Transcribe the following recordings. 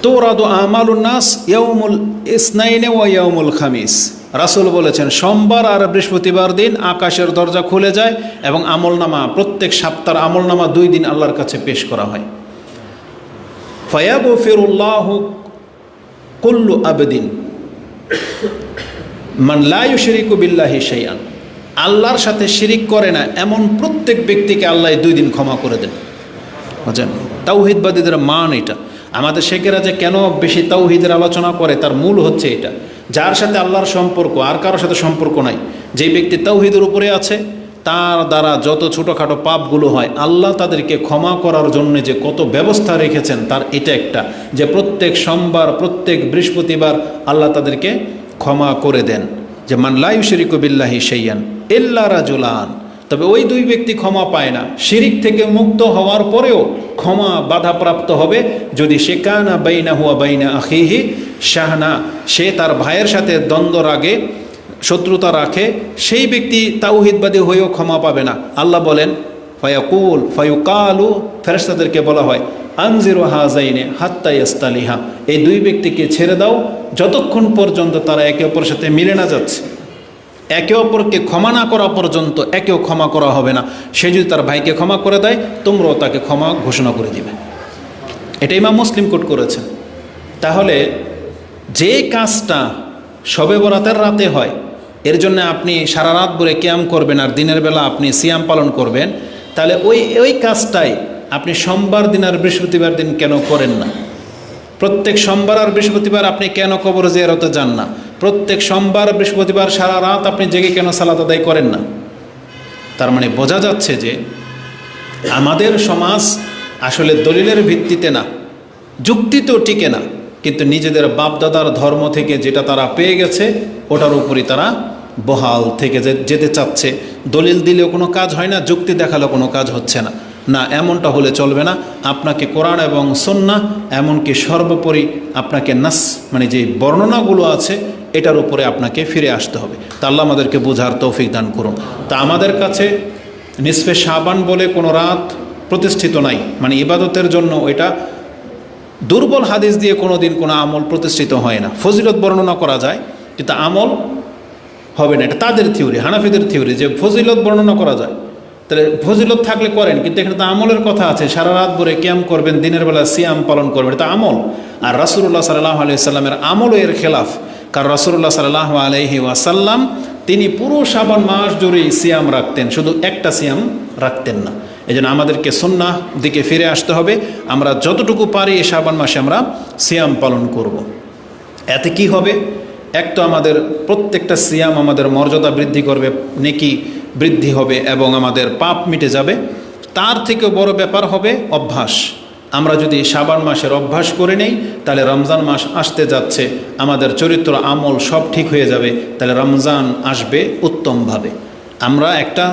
তুরাদু আমালুন নাস ইয়াউমুল ইসনাইনে ওয়া ইয়াউমুল খামিস। রাসূল বলেছেন সোমবার আর বৃহস্পতিবার দিন আকাশের দরজা খুলে যায় এবং আমলনামা, প্রত্যেক সপ্তাহের আমলনামা 2 দিন আল্লাহর কাছে পেশ করা হয়। ফায়াগফিরুল্লাহু কুল্লু আবদিন মান লা ইউশরিকু বিল্লাহি শাইআন। আল্লাহর সাথে শিরিক করে না এমন প্রত্যেক ব্যক্তিকে আল্লাহ 2 দিন ক্ষমা করে দেন। বুঝছেন, তাওহীদবাদীদের মান এটা। আমাদের শেখেরা যে কেন বেশি তাওহীদের আলোচনা করে তার মূল হচ্ছে এটা, যার সাথে আল্লাহর সম্পর্ক আর কারোর সাথে সম্পর্ক নাই, যেই ব্যক্তি তাওহীদের উপরে আছে তার দ্বারা যত ছোটোখাটো পাপগুলো হয় আল্লাহ তাদেরকে ক্ষমা করার জন্য যে কত ব্যবস্থা রেখেছেন তার এটা একটা, যে প্রত্যেক সোমবার প্রত্যেক বৃহস্পতিবার আল্লাহ তাদেরকে ক্ষমা করে দেন। যে মান লা ইউশরিকু বিল্লাহি শাইআন ইল্লা রাজুলান। তবে ওই 2 ব্যক্তি ক্ষমা পায় না, শিরিক থেকে মুক্ত হওয়ার পরেও ক্ষমা বাধাপ্রাপ্ত হবে যদি সে কানা বাইনাহু ওয়া বাইনা আখিহি শাহনা, সে তার ভাইয়ের সাথে দ্বন্দ্ব রাগে শত্রুতা রাখে, সেই ব্যক্তি তাওহীদবাদী হয়েও ক্ষমা পাবে না। আল্লাহ বলেন ফায়ুকালু, ফেরেশতাদেরকে বলা হয় আনজিরু হাযাইনি হাত্তা ইয়াস্তালিহা, এই 2 ব্যক্তিকে ছেড়ে দাও যতক্ষণ পর্যন্ত তারা একে অপরের সাথে মিলে না যাচ্ছে, একে অপরকে ক্ষমা না করা পর্যন্ত একেও ক্ষমা করা হবে না। সে যদি তার ভাইকে ক্ষমা করে দেয় তোমরাও তাকে ক্ষমা ঘোষণা করে দিবে। এটা ইমাম মুসলিম কোট করেছেন। তাহলে যে কাজটা শবে বরাতের রাতে হয় এর জন্য আপনি সারা রাত ভরে কিয়াম করবেন আর দিনের বেলা আপনি সিয়াম পালন করবেন, তাহলে ওই কাজটাই আপনি সোমবার দিন আর বৃহস্পতিবার দিন কেন করেন না? প্রত্যেক সোমবার আর বৃহস্পতিবার আপনি কেন কবর জিয়ারতে যান না? প্রত্যেক সোমবার বৃহস্পতিবার সারা রাত আপনি জেগে কেন সালাত আদায় করেন না? তার মানে বোঝা যাচ্ছে যে আমাদের সমাজ আসলে দলিলের ভিত্তিতে না, যুক্তিতেও টিকে না, কিন্তু নিজেদের বাপদাদার ধর্ম থেকে যেটা তারা পেয়ে গেছে ওটার উপরই তারা বহাল থেকে যেতে চাচ্ছে। দলিল দিলেও কোনো কাজ হয় না, যুক্তি দেখালেও কোনো কাজ হচ্ছে না। না, এমনটা হলে চলবে না। আপনাকে কোরআন এবং সুন্নাহ, এমনকি সর্বোপরি আপনাকে নাস মানে যে বর্ণনাগুলো আছে এটার উপরে আপনাকে ফিরে আসতে হবে। তা আল্লাহ আমাদেরকে বোঝার তৌফিক দান করুন। তা আমাদের কাছে নিসফে শাবান বলে কোনো রাত প্রতিষ্ঠিত নাই, মানে ইবাদতের জন্য এটা দুর্বল হাদিস দিয়ে কোনো দিন কোনো আমল প্রতিষ্ঠিত হয় না। ফজিলত বর্ণনা করা যায় কিন্তু আমল হবে না, এটা তাদের থিওরি, হানাফিদের থিওরি যে ফজিলত বর্ণনা করা যায়। তাহলে ফজিলত থাকলে করেন, কিন্তু এখানে তো আমলের কথা আছে, সারা রাত ভরে কিয়াম করবেন, দিনের বেলা সিয়াম পালন করবেন, এটা আমল। আর রাসূলুল্লাহ সাল্লাল্লাহু আলাইহি ওয়াসাল্লামের আমলও এর খেলাফ। কারণ রাসূলুল্লাহ সাল্লাল্লাহু আলাইহি ওয়াসাল্লাম তিনি পুরো শাবান মাস জুড়েই সিয়াম রাখতেন, শুধু একটা সিয়াম রাখতেন না। এই জন্য আমাদেরকে সুন্নাহ দিকে ফিরে আসতে হবে। আমরা যতটুকু পারি এই শাবান মাসে আমরা সিয়াম পালন করব। এতে কি হবে? এক তো আমাদের প্রত্যেকটা সিয়াম আমাদের মর্যাদা বৃদ্ধি করবে, নেকি বৃদ্ধি হবে এবং আমাদের পাপ মিটে যাবে। তার থেকেও বড় ব্যাপার হবে অভ্যাস। আমরা যদি শাবান মাসের অভ্যাস করে নেই তাহলে রমজান মাস আসতে যাচ্ছে, আমাদের চরিত্র আমল সব ঠিক হয়ে যাবে, তাহলে রমজান আসবে উত্তমভাবে। আমরা একটা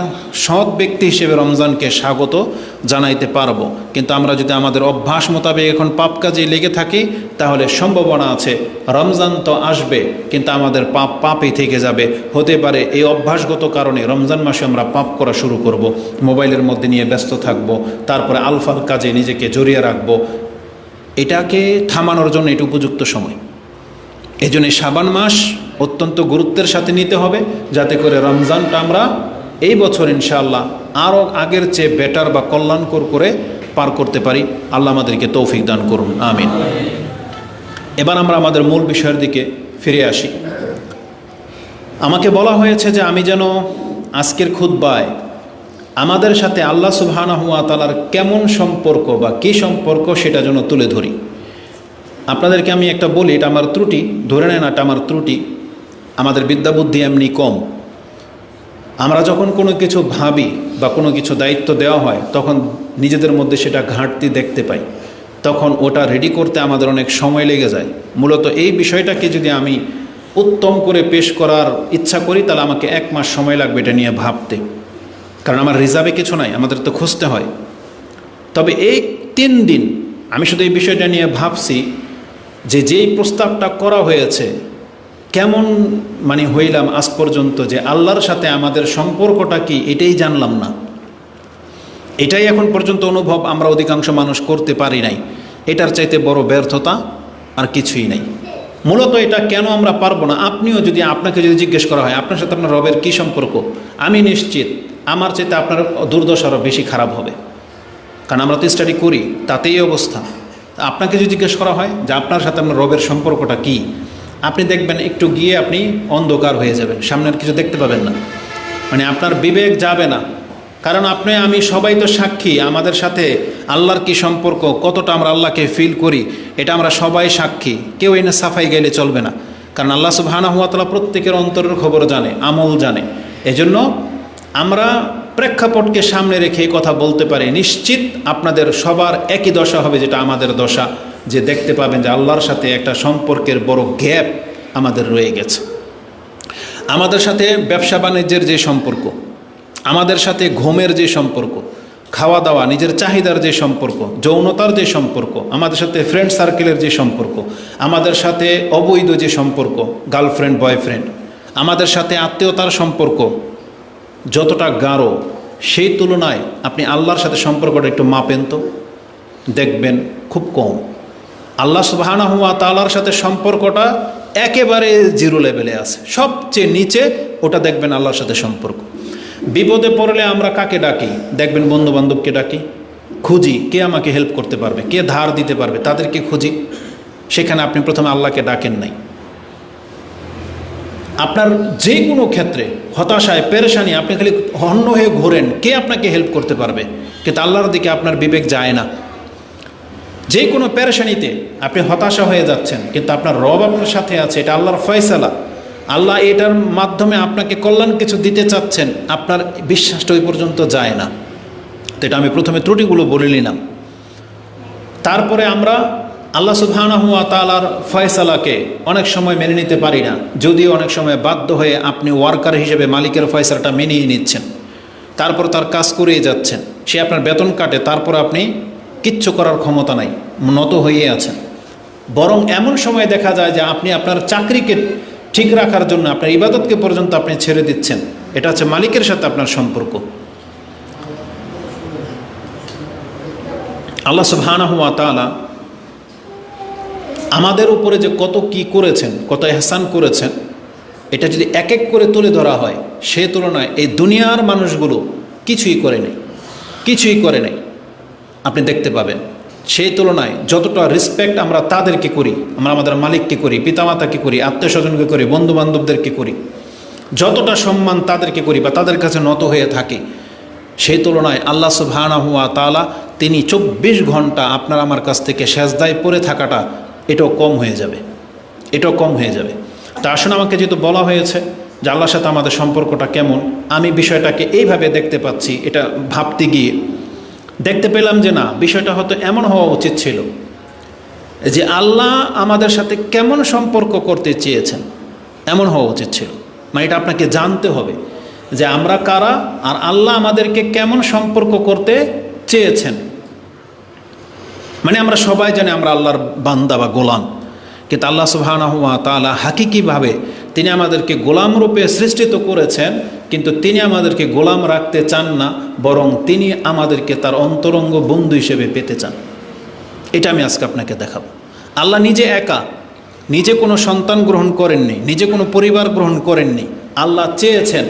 সৎ ব্যক্তি হিসেবে রমজানকে স্বাগত জানাইতে পারবো। কিন্তু আমরা যদি আমাদের অভ্যাস মোতাবেক এখন পাপ কাজে লেগে থাকি তাহলে সম্ভাবনা আছে রমজান তো আসবে কিন্তু আমাদের পাপই থেকে যাবে। হতে পারে এই অভ্যাসগত কারণে রমজান মাসে আমরা পাপ করা শুরু করব, মোবাইলের মধ্যে নিয়ে ব্যস্ত থাকব, তারপরে আলফাল কাজে নিজেকে জড়িয়ে রাখবো। এটাকে থামানোর জন্য এটা উপযুক্ত সময়। এই জন্য শাবান মাস অত্যন্ত গুরুত্বের সাথে নিতে হবে, যাতে করে রমজানটা আমরা এই বছর ইনশাআল্লাহ আরও আগের চেয়ে বেটার বা কল্যাণকর করে পার করতে পারি। আল্লাহ আমাদেরকে তৌফিক দান করুন, আমিন। এবার আমরা আমাদের মূল বিষয়ের দিকে ফিরে আসি। আমাকে বলা হয়েছে যে আমি যেন আজকের খুতবায় আমাদের সাথে আল্লাহ সুবহানাহু ওয়া তাআলার কেমন সম্পর্ক বা কী সম্পর্ক সেটা যেন তুলে ধরি। আপনাদেরকে আমি একটা বলি, এটা আমার ত্রুটি, ধরে নেন এটা আমার ত্রুটি। আমাদের বিদ্যা বুদ্ধি এমনি কম। আমরা যখন কোনো কিছু ভাবি বা কোনো কিছু দায়িত্ব দেওয়া হয় তখন নিজেদের মধ্যে সেটা ঘাটতি দেখতে পাই, তখন ওটা রেডি করতে আমাদের অনেক সময় লেগে যায়। মূলত এই বিষয়টাকে যদি আমি উত্তম করে পেশ করার ইচ্ছা করি তাহলে আমাকে 1 মাস সময় লাগবে এটা নিয়ে ভাবতে, কারণ আমার রিজার্ভে কিছু নাই, আমাদের তো খুঁজতে হয়। তবে এই 3 দিন আমি শুধু এই বিষয়টা নিয়ে ভাবছি যে যেই প্রস্তাবটা করা হয়েছে কেমন মানে হইলাম আজ পর্যন্ত, যে আল্লাহর সাথে আমাদের সম্পর্কটা কি এটাই জানলাম না। এটাই এখন পর্যন্ত অনুভব আমরা অধিকাংশ মানুষ করতে পারি নাই। এটার চাইতে বড় ব্যর্থতা আর কিছুই নাই। মূলত এটা কেন আমরা পারবো না, আপনাকে যদি জিজ্ঞেস করা হয় আপনার সাথে আপনার রবের কী সম্পর্ক, আমি নিশ্চিত আমার চাইতে আপনার দুর্দশা আরও বেশি খারাপ হবে, কারণ আমরা তো স্টাডি করি, তাতেই অবস্থা। আপনাকে যদি জিজ্ঞেস করা হয় যে আপনার সাথে আপনার রবের সম্পর্কটা কী, আপনি দেখবেন একটু গিয়ে আপনি অন্ধকার হয়ে যাবেন, সামনের কিছু দেখতে পাবেন না, মানে আপনার বিবেক যাবে না। কারণ আমি সবাই তো সাক্ষী, আমাদের সাথে আল্লাহর কি সম্পর্ক, কতটা আমরা আল্লাহকে ফিল করি, এটা আমরা সবাই সাক্ষী। কেউ এনে সাফাই গেলে চলবে না, কারণ আল্লাহ সুবহানাহু ওয়া তাআলা প্রত্যেকের অন্তরের খবর জানে, আমল জানে। এজন্য আমরা প্রেক্ষাপটকে সামনে রেখে কথা বলতে পারি, নিশ্চিত আপনাদের সবার একই দশা হবে যেটা আমাদের দশা, যে দেখতে পাবেন যে আল্লাহর সাথে একটা সম্পর্কের বড় গ্যাপ আমাদের রয়ে গেছে। আমাদের সাথে ব্যবসা বাণিজ্যের যে সম্পর্ক, আমাদের সাথে ঘুমের যে সম্পর্ক, খাওয়া দাওয়া, নিজের চাহিদার যে সম্পর্ক, যৌনতার যে সম্পর্ক, আমাদের সাথে ফ্রেন্ড সার্কেলের যে সম্পর্ক, আমাদের সাথে অবৈধ যে সম্পর্ক, গার্লফ্রেন্ড বয়ফ্রেন্ড, আমাদের সাথে আত্মীয়তার সম্পর্ক যতটা গাঢ়, সেই তুলনায় আপনি আল্লাহর সাথে সম্পর্কটা একটু মাপেন তো, দেখবেন খুব কম। আল্লাহ সুবহানাহু ওয়া তাআলার সাথে সম্পর্কটা একেবারে জিরো লেভেলে আছে, সবচেয়ে নিচে ওটা দেখবেন আল্লাহর সাথে সম্পর্ক। বিপদে পড়লে আমরা কাকে ডাকি? দেখবেন বন্ধু বান্ধবকে ডাকি, খুঁজি কে আমাকে হেল্প করতে পারবে, কে ধার দিতে পারবে, তাদেরকে খুঁজি। সেখানে আপনি প্রথমে আল্লাহকে ডাকেন নাই। আপনার যে কোনো ক্ষেত্রে হতাশায় পেরেশানি, আপনি খালি হন্য হয়ে ঘোরেন, কে আপনাকে হেল্প করতে পারবে, কিন্তু আল্লাহর দিকে আপনার বিবেক যায় না। যে কোনো পেরেশানিতে আপনি হতাশা হয়ে যাচ্ছেন, কিন্তু আপনার রব আপনার সাথে আছে, এটা আল্লাহর ফয়সালা। আল্লাহ এটার মাধ্যমে আপনাকে কল্যাণ কিছু দিতে চাচ্ছেন, আপনার বিশ্বাসটা ওই পর্যন্ত যায় না। তো এটা আমি প্রথমে ত্রুটিগুলো বলে নিলাম। তারপরে আমরা আল্লাহ সুবহানাহু ওয়া তাআলার ফয়সালাকে অনেক সময় মেনে নিতে পারি না, যদিও অনেক সময় বাধ্য হয়ে আপনি ওয়ার্কার হিসেবে মালিকের ফয়সালাটা মেনেই নিচ্ছেন, তারপর তার কাজ করেই যাচ্ছেন, সে আপনার বেতন কাটে, তারপর আপনি কিচ্ছু করার ক্ষমতা নাই, নত হয়ে আছেন। বরং এমন সময় দেখা যায় যে আপনি আপনার চাকরিকে ঠিক রাখার জন্য আপনার ইবাদতকে পর্যন্ত আপনি ছেড়ে দিচ্ছেন। এটা হচ্ছে মালিকের সাথে আপনার সম্পর্ক। আল্লাহ সুবহানাহু ওয়া তাআলা আমাদের উপরে যে কত কি করেছেন, কত ইহসান করেছেন, এটা যদি এক এক করে তুলে ধরা হয়, সে তুলনায় এই দুনিয়ার মানুষগুলো কিছুই করে নেই, কিছুই করে নেই। আপনি দেখতে পাবেন সেই তুলনায় যতটা রেসপেক্ট আমরা তাদেরকে করি, আমরা আমাদের মালিককে করি, পিতামাতাকে করি, আত্মীয় স্বজনকে করি, বন্ধু বান্ধবদেরকে করি, যতটা সম্মান তাদেরকে করি বা তাদের কাছে নত হয়ে থাকি, সেই তুলনায় আল্লাহ সুবহানাহু ওয়া তাআলা তিনি 24 ঘন্টা আপনার আমার কাছ থেকে সেজদায় পড়ে থাকাটা এটাও কম হয়ে যাবে, এটাও কম হয়ে যাবে। তা আসলে আমাকে যেহেতু বলা হয়েছে যে আল্লাহর সাথে আমাদের সম্পর্কটা কেমন, আমি বিষয়টাকে এইভাবে দেখতে পাচ্ছি। এটা ভাবতে গিয়ে দেখতে পেলাম যে না, বিষয়টা হয়তো এমন হওয়া উচিত ছিল যে আল্লাহ আমাদের সাথে কেমন সম্পর্ক করতে চেয়েছেন, এমন হওয়া উচিত ছিল। মানে এটা আপনাকে জানতে হবে যে আমরা কারা, আর আল্লাহ আমাদেরকে কেমন সম্পর্ক করতে চেয়েছেন। মানে আমরা সবাই জানি আমরা আল্লাহর বান্দা বা গোলাম, কিন্তু আল্লাহ সুবহানাহু ওয়া তাআলা হাকিকিভাবে তিনি আমাদেরকে গোলাম রূপে সৃষ্টিত করেছেন, কিন্তু তিনি আমাদেরকে গোলাম রাখতে চান না, বরং তিনি আমাদেরকে তার অন্তরঙ্গ বন্ধু হিসেবে পেতে চান। এটা আমি আজকে আপনাকে দেখাবো। আল্লাহ নিজে একা, নিজে কোনো সন্তান গ্রহণ করেননি, নিজে কোনো পরিবার গ্রহণ করেননি। আল্লাহ চেয়েছেন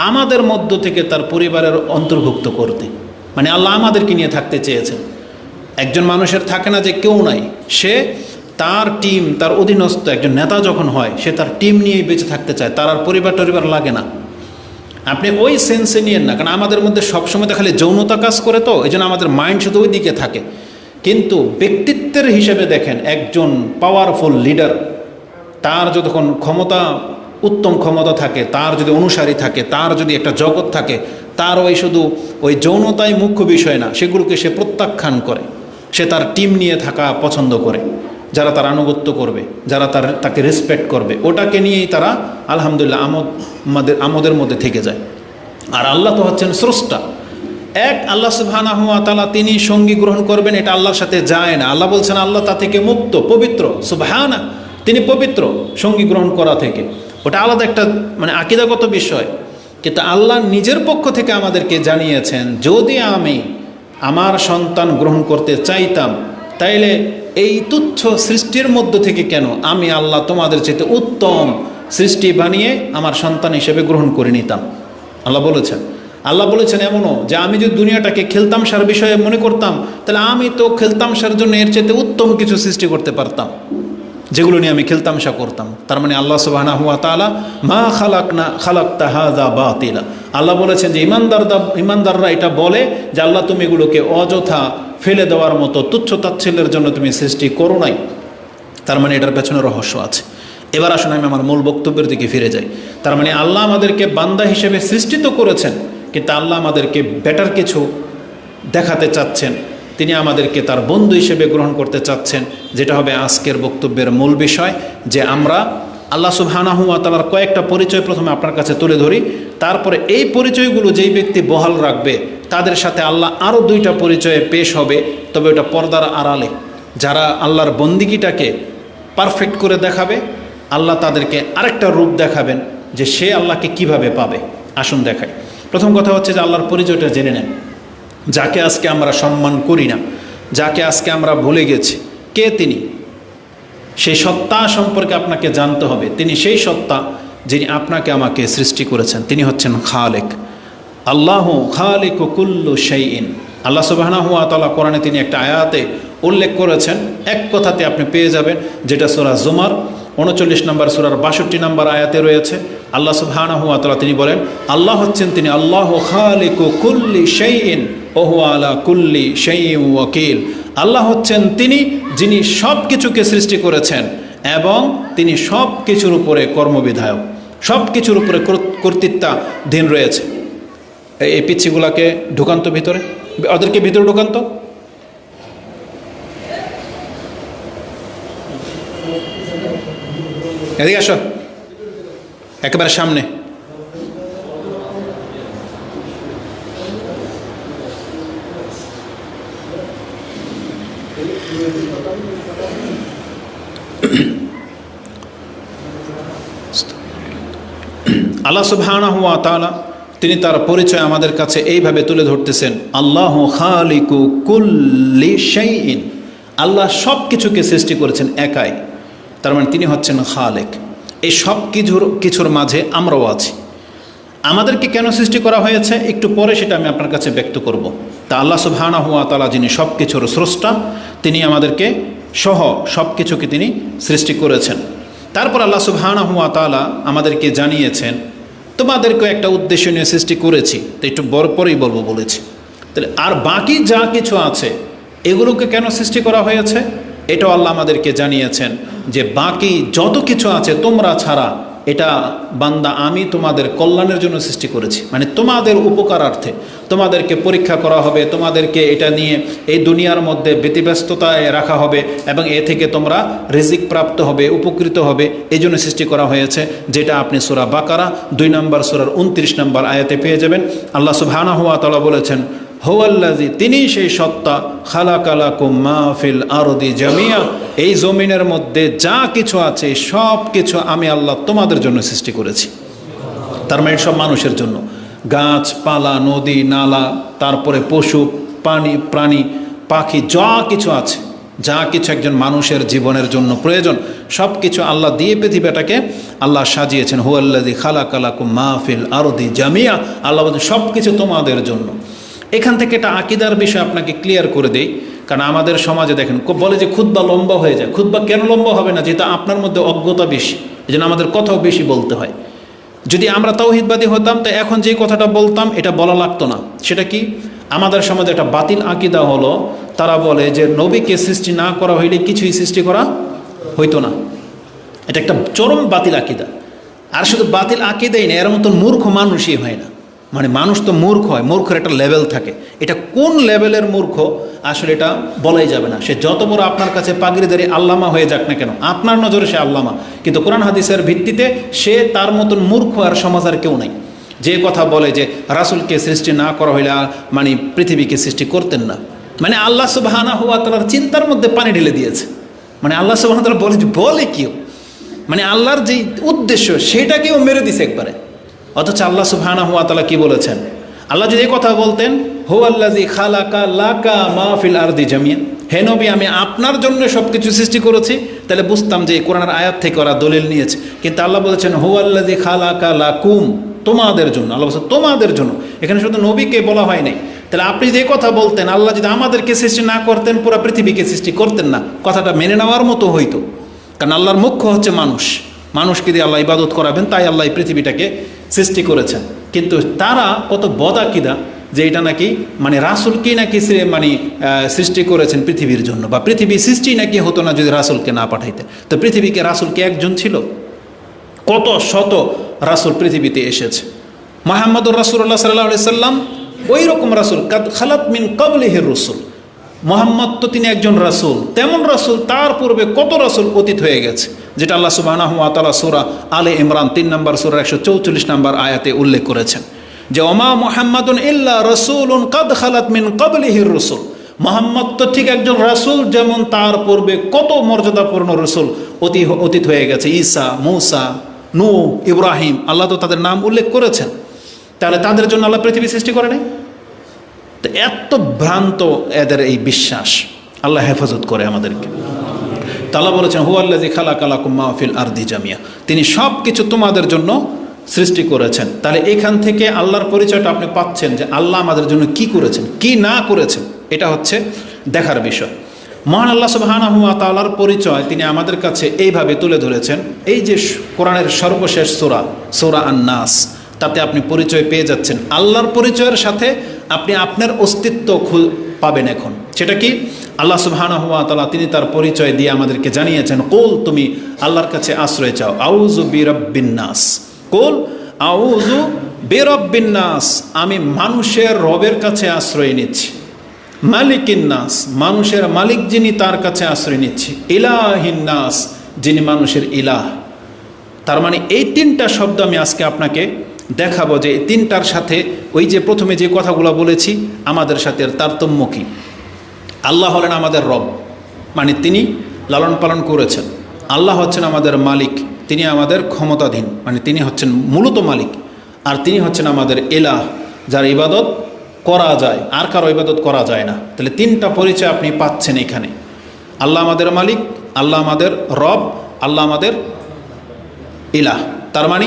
আমাদের মধ্য থেকে তার পরিবারের অন্তর্ভুক্ত করতে, মানে আল্লাহ আমাদেরকে নিয়ে থাকতে চেয়েছেন। একজন মানুষের থাকে না যে কেউ নাই, সে তার টিম, তার অধীনস্থ একজন নেতা যখন হয়, সে তার টিম নিয়েই বেঁচে থাকতে চায়, তার আর পরিবার টরিবার লাগে না। আপনি ওই সেন্সে নিয়েন না, কারণ আমাদের মধ্যে সবসময় তো খালি যৌনতা কাজ করে, তো এই জন্য আমাদের মাইন্ড শুধু ওই দিকে থাকে। কিন্তু ব্যক্তিত্বের হিসেবে দেখেন, একজন পাওয়ারফুল লিডার, তার যতক্ষণ ক্ষমতা, উত্তম ক্ষমতা থাকে, তার যদি অনুসারী থাকে, তার যদি একটা জগৎ থাকে, তার ওই শুধু ওই যৌনতাই মুখ্য বিষয় না, সেগুলোকে সে প্রত্যাখ্যান করে। সে তার টিম নিয়ে থাকা পছন্দ করে, যারা তার আনুগত্য করবে, যারা তাকে রেসপেক্ট করবে, ওটাকে নিয়েই তারা আলহামদুলিল্লাহ আমোদের মধ্যে থেকে যায়। আর আল্লাহ তো হচ্ছেন স্রষ্টা এক। আল্লাহ সুবহানাহু ওয়া তাআলা তিনি সঙ্গী গ্রহণ করবেন, এটা আল্লাহর সাথে যায় না। আল্লাহ বলছেন আল্লাহ তা থেকে মুক্ত, পবিত্র, সুবহানা, তিনি পবিত্র সঙ্গী গ্রহণ করা থেকে। ওটা আলাদা একটা মানে আকীদাগত বিষয়। কিন্তু আল্লাহ নিজের পক্ষ থেকে আমাদেরকে জানিয়েছেন, যদি আমি আমার সন্তান গ্রহণ করতে চাইতাম, তাইলে এই তুচ্ছ সৃষ্টির মধ্য থেকে কেন আমি আল্লাহ তোমাদের চাইতে উত্তম সৃষ্টি বানিয়ে আমার সন্তান হিসেবে গ্রহণ করে নিতাম। আল্লাহ বলেছেন এমনও যে আমি যদি দুনিয়াটাকে খেলতামশার বিষয়ে মনে করতাম, তাহলে আমি তো খেলতামশার জন্য এর চাইতে উত্তম কিছু সৃষ্টি করতে পারতাম, যেগুলো নিয়ে আমি খেলতামশা করতাম। তার মানে আল্লাহ সুবহানাহু ওয়া তাআলা মা খালাকতা হাযা বাতিলা, আল্লাহ বলেছেন যে ইমানদাররা এটা বলে যে আল্লাহ তুমি এগুলোকে অযথা ফেলে দেওয়ার মতো তুচ্ছ তাচ্ছিল্যের জন্য তুমি সৃষ্টি করো নাই। তার মানে এটার পেছনে রহস্য আছে। এবার আসুন আমি আমার মূল বক্তব্যের দিকে ফিরে যাই। তার মানে আল্লাহ আমাদেরকে বান্দা হিসেবে সৃষ্টি তো করেছেন, কিন্তু আল্লাহ আমাদেরকে বেটার কিছু দেখাতে চাচ্ছেন, তিনি আমাদেরকে তার বন্ধু হিসেবে গ্রহণ করতে চাচ্ছেন, যেটা হবে আজকের বক্তব্যের মূল বিষয়। যে আমরা আল্লাহ সুবহানাহু ওয়া তাআলার কয়েকটা পরিচয় প্রথমে আপনার কাছে তুলে ধরি, তারপরে এই পরিচয়গুলো যেই ব্যক্তি বহাল রাখবে তাদের সাথে আল্লাহ আরও দুইটা পরিচয়ে পেশ হবে, তবে ওটা পর্দার আড়ালে। যারা আল্লাহর বন্দিগিটাকে পারফেক্ট করে দেখাবে, আল্লাহ তাদেরকে আরেকটা রূপ দেখাবেন যে সে আল্লাহকে কিভাবে পাবে। আসুন দেখাই। প্রথম কথা হচ্ছে যে আল্লাহর পরিচয়টা জেনে নেন। যাকে আজকে আমরা সম্মান করি না, যাকে আজকে আমরা ভুলে গেছি, কে তিনি? সেই সত্তা সম্পর্কে আপনাকে জানতে হবে। তিনি সেই সত্তা যিনি আপনাকে আমাকে সৃষ্টি করেছেন। তিনি হচ্ছেন খালেক। আল্লাহু খালিকু কুল্লু শাইইন। আল্লাহ সুবহানাহু ওয়া তাআলা কোরআনে তিনি একটা আয়াতে উল্লেখ করেছেন, এক কথাতে আপনি পেয়ে যাবেন, যেটা সূরা জুমার 39 নম্বর সূরার 62 নম্বর আয়াতে রয়েছে। আল্লাহ সুবহানাহু ওয়া তাআলা তিনি বলেন, আল্লাহ হচ্ছেন তিনি আল্লাহু খালিকু কুল্লি শাইইন ওয়া হুয়া আলা কুল্লি শাইইন ওয়াকিল। আল্লাহ হচ্ছেন তিনি যিনি সব কিছুকে সৃষ্টি করেছেন এবং তিনি সব কিছুর উপরে কর্মবিধায়ক, সব কিছুর উপরে কর্তৃত্বাধীন রয়েছে। এই পিচ্ছিগুলাকে ঢুকান্ত ভিতরে, ওদেরকে ভিতরে ঢুকান্ত। এদিকে আসো, একেবারে সামনে। আল্লাহ সুবহানাহু ওয়া তাআলা তিনি তার পরিচয় আমাদের কাছে এইভাবে তুলে ধরতেছেন, আল্লাহু খালিকু কুল্লি শাইইন। আল্লাহ সব কিছুকে সৃষ্টি করেছেন একাই, তার মানে তিনি হচ্ছেন খালেক। এই সব কিছুর মাঝে আমরাও আছি। আমাদেরকে কেন সৃষ্টি করা হয়েছে একটু পরে সেটা আমি আপনার কাছে ব্যক্ত করব। তা আল্লাহ সুবহানাহু ওয়া তাআলা যিনি সব কিছুর স্রষ্টা, তিনি আমাদেরকে সহ সব কিছুকে তিনি সৃষ্টি করেছেন। তারপর আল্লাহ সুবহানাহু ওয়া তাআলা আমাদেরকে জানিয়েছেন, তোমাদেরকে একটা উদ্দেশ্য নিয়ে সৃষ্টি করেছি, তো একটু বড় পরেই বলেছি। তাহলে আর বাকি যা কিছু আছে এগুলোকে কেন সৃষ্টি করা হয়েছে এটাও আল্লাহ আমাদেরকে জানিয়েছেন, যে বাকি যত কিছু আছে তোমরা ছাড়া এটা বান্দা আমি তোমাদের কল্যাণের জন্য সৃষ্টি করেছি। মানে তোমাদের উপকারার্থে তোমাদেরকে পরীক্ষা করা হবে, তোমাদেরকে এটা নিয়ে এই দুনিয়ার মধ্যে ব্যতিব্যস্ততায় রাখা হবে এবং এ থেকে তোমরা রিজিক প্রাপ্ত হবে, উপকৃত হবে, এই জন্য সৃষ্টি করা হয়েছে। যেটা আপনি সূরা বাকারা 2 নম্বর সূরার 29 নম্বর আয়াতে পেয়ে যাবেন। আল্লাহ সুবহানাহু ওয়া তাআলা বলেছেন, হুয়াল্লাযী, তিনি সেই সত্তা, খালাকালাকুম মা ফিল আরদি জামিয়া, এই জমিনের মধ্যে যা কিছু আছে সব কিছু আমি আল্লাহ তোমাদের জন্য সৃষ্টি করেছি। তার মানে সব মানুষের জন্য, গাছপালা, নদী নালা, তারপরে পশু প্রাণী পাখি, যা কিছু আছে, যা কিছু একজন মানুষের জীবনের জন্য প্রয়োজন, সব কিছু আল্লাহ দিয়ে পৃথিবীটাকে আল্লাহ সাজিয়েছেন। হুয়াল্লাযী খালাকালাকুম মা ফিল আরদি জামিয়া, আল্লাহ বলেন সব কিছু তোমাদের জন্য। এখান থেকে এটা আকিদার বিষয় আপনাকে ক্লিয়ার করে দেই, কারণ আমাদের সমাজে দেখেন বলে যে খুতবা লম্বা হয়ে যায়। খুতবা কেন লম্বা হবে না? যেটা আপনার মধ্যে অজ্ঞতা বেশি, এই জন্য আমাদের কথাও বেশি বলতে হয়। যদি আমরা তাওহীদবাদী হতাম তো এখন যে কথাটা বলতাম এটা বলা লাগতো না। সেটা কি? আমাদের সমাজে একটা বাতিল আকিদা হলো, তারা বলে যে নবীকে সৃষ্টি না করা হইলে কিছুই সৃষ্টি করা হইতো না। এটা একটা চরম বাতিল আকিদা। আর শুধু বাতিল আকিদাই না, এর মতন মূর্খ মানুষই হয় না। মানে মানুষ তো মূর্খ হয়, মূর্খের একটা লেভেল থাকে। এটা কোন লেভেলের মূর্খ আসলে এটা বলাই যাবে না। সে যত বড় আপনার কাছে পাগড়িদারি আল্লামা হয়ে যাক না কেন, আপনার নজরে সে আল্লামা, কিন্তু কোরআন হাদিসের ভিত্তিতে সে তার মতন মূর্খ আর সমাজ আর কেউ নাই। যে কথা বলে যে রাসূলকে সৃষ্টি না করা হইলে মানে পৃথিবীকে সৃষ্টি করতেন না, মানে আল্লাহ সুবহানাহু ওয়া তাআলার চিন্তার মধ্যে পানি ঢেলে দিয়েছে। মানে আল্লাহ সুবহানাহু ওয়া তাআলা বলে কেউ, মানে আল্লাহর যেই উদ্দেশ্য সেটাকেও মেরে দিছে একবারে। অথচ আল্লাহ সুবহানাহু ওয়া তাআলা কি বলেছেন? আল্লাহ যদি এই কথা বলতেন, হুয়াল্লাযী খালাকা লাকা মা ফিল আরদি জামিয়া, হে নবী আমি আপনার জন্য সব কিছু সৃষ্টি করেছি, তাহলে বুঝতাম যে এই কোরআনের আয়াত থেকে ওরা দলিল নিয়েছে। কিন্তু আল্লাহ বলেছেন হুয়াল্লাযী খালাকা লাকুম, তোমাদের জন্য। আল্লাহ বলছে তোমাদের জন্য, এখানে শুধু নবীকে বলা হয় নাই। তাহলে আপনি যে কথা বলতেন আল্লাহ যদি আমাদেরকে সৃষ্টি না করতেন পুরো পৃথিবীকে সৃষ্টি করতেন না, কথাটা মেনে নেওয়ার মতো হইতো। কারণ আল্লাহর মুখ্য হচ্ছে মানুষ, মানুষকে দিয়ে আল্লাহ ইবাদত করাবেন, তাই আল্লাহ এই পৃথিবীটাকে সৃষ্টি করেছেন। কিন্তু তারা কত বদাকিদা যে এটা নাকি মানে রাসূলকেই নাকি মানে সৃষ্টি করেছেন পৃথিবীর জন্য, বা পৃথিবী সৃষ্টি নাকি হতো না যদি রাসূলকে না পাঠাইতে। তো পৃথিবীকে রাসূলকে একজন ছিল? কত শত রাসূল পৃথিবীতে এসেছে। মুহাম্মদুর রাসূলুল্লাহ সাল্লাল্লাহু আলাইহি সাল্লাম ওই রকম রাসূল, কাদ খালাত মিন ক্বাবলিহির রাসূল। মুহাম্মদ তো তিনি একজন রাসূল, তেমন রাসূল তার পূর্বে কত রাসূল অতীত হয়ে গেছে, যেটা আল্লাহ সুবহানাহু ওয়া তাআলা সূরা আলে ইমরান ৩ নম্বর সূরা ১৪৪ নম্বর আয়াতে উল্লেখ করেছেন যে ওমা মুহাম্মাদুন ইল্লা রাসূলুন কাদ খালাত মিন ক্বাবলিহির রাসূল। মুহাম্মদ তো ঠিক একজন রাসূল, যেমন তার পূর্বে কত মর্যাদাপূর্ণ রাসূল অতীত হয়ে গেছে। ঈসা, মূসা, নূহ, ইব্রাহিম, আল্লাহ তো তাদের নাম উল্লেখ করেছেন। তাহলে তাদের জন্য আল্লাহ পৃথিবী সৃষ্টি করে নাই? তো এত ভ্রান্ত এদের এই বিশ্বাস, আল্লাহ হেফাজত করে আমাদেরকে। আল্লাহ বলেছেন হুয়াল্লাযী খালাকা লাকুম মা ফিল আরদি জামিয়া, তিনি সব কিছু তোমাদের জন্য সৃষ্টি করেছেন। তাহলে এখান থেকে আল্লাহর পরিচয়টা আপনি পাচ্ছেন যে আল্লাহ আমাদের জন্য কি করেছেন, কি না করেছেন, এটা হচ্ছে দেখার বিষয়। মহান আল্লাহ সুবহানাহু ওয়া তাআলার পরিচয় তিনি আমাদের কাছে এইভাবে তুলে ধরেছেন। এই যে কোরআনের সর্বশেষ সূরা, সূরা আন-নাস, তাতে আপনি পরিচয় পেয়ে যাচ্ছেন। আল্লাহর পরিচয়ের সাথে আপনি আপনার অস্তিত্ব পাবেন এখন। সেটা কি? আল্লাহ সুবহানাহু ওয়া তাআলা তিনি তার পরিচয় দিয়ে আমাদেরকে জানিয়েছেন কুল, তুমি আল্লাহর কাছে আশ্রয় চাও। আউযু বিরাব্বিন নাস, কুল আউযু বিরাব্বিন নাস, আমি মানুষের রবের কাছে আশ্রয় নিচ্ছি। মালিকিন নাস, মানুষের মালিক যিনি তার কাছে আশ্রয় নিচ্ছি। ইলাহিন নাস, যিনি মানুষের ইলাহ। তার মানে এই তিনটা শব্দ আমি আজকে আপনাকে দেখাবো যে এই তিনটার সাথে ওই যে প্রথমে যে কথাগুলো বলেছি আমাদের সাথে তারতম্য কী। আল্লাহ হলেন আমাদের রব, মানে তিনি লালন পালন করেছেন। আল্লাহ হচ্ছেন আমাদের মালিক, তিনি আমাদের ক্ষমতাধীন, মানে তিনি হচ্ছেন মূলত মালিক। আর তিনি হচ্ছেন আমাদের ইলাহ, যার ইবাদত করা যায়, আর কারো ইবাদত করা যায় না। তাহলে তিনটা পরিচয় আপনি পাচ্ছেন এখানে। আল্লাহ আমাদের মালিক, আল্লাহ আমাদের রব, আল্লাহ আমাদের ইলাহ। তার মানে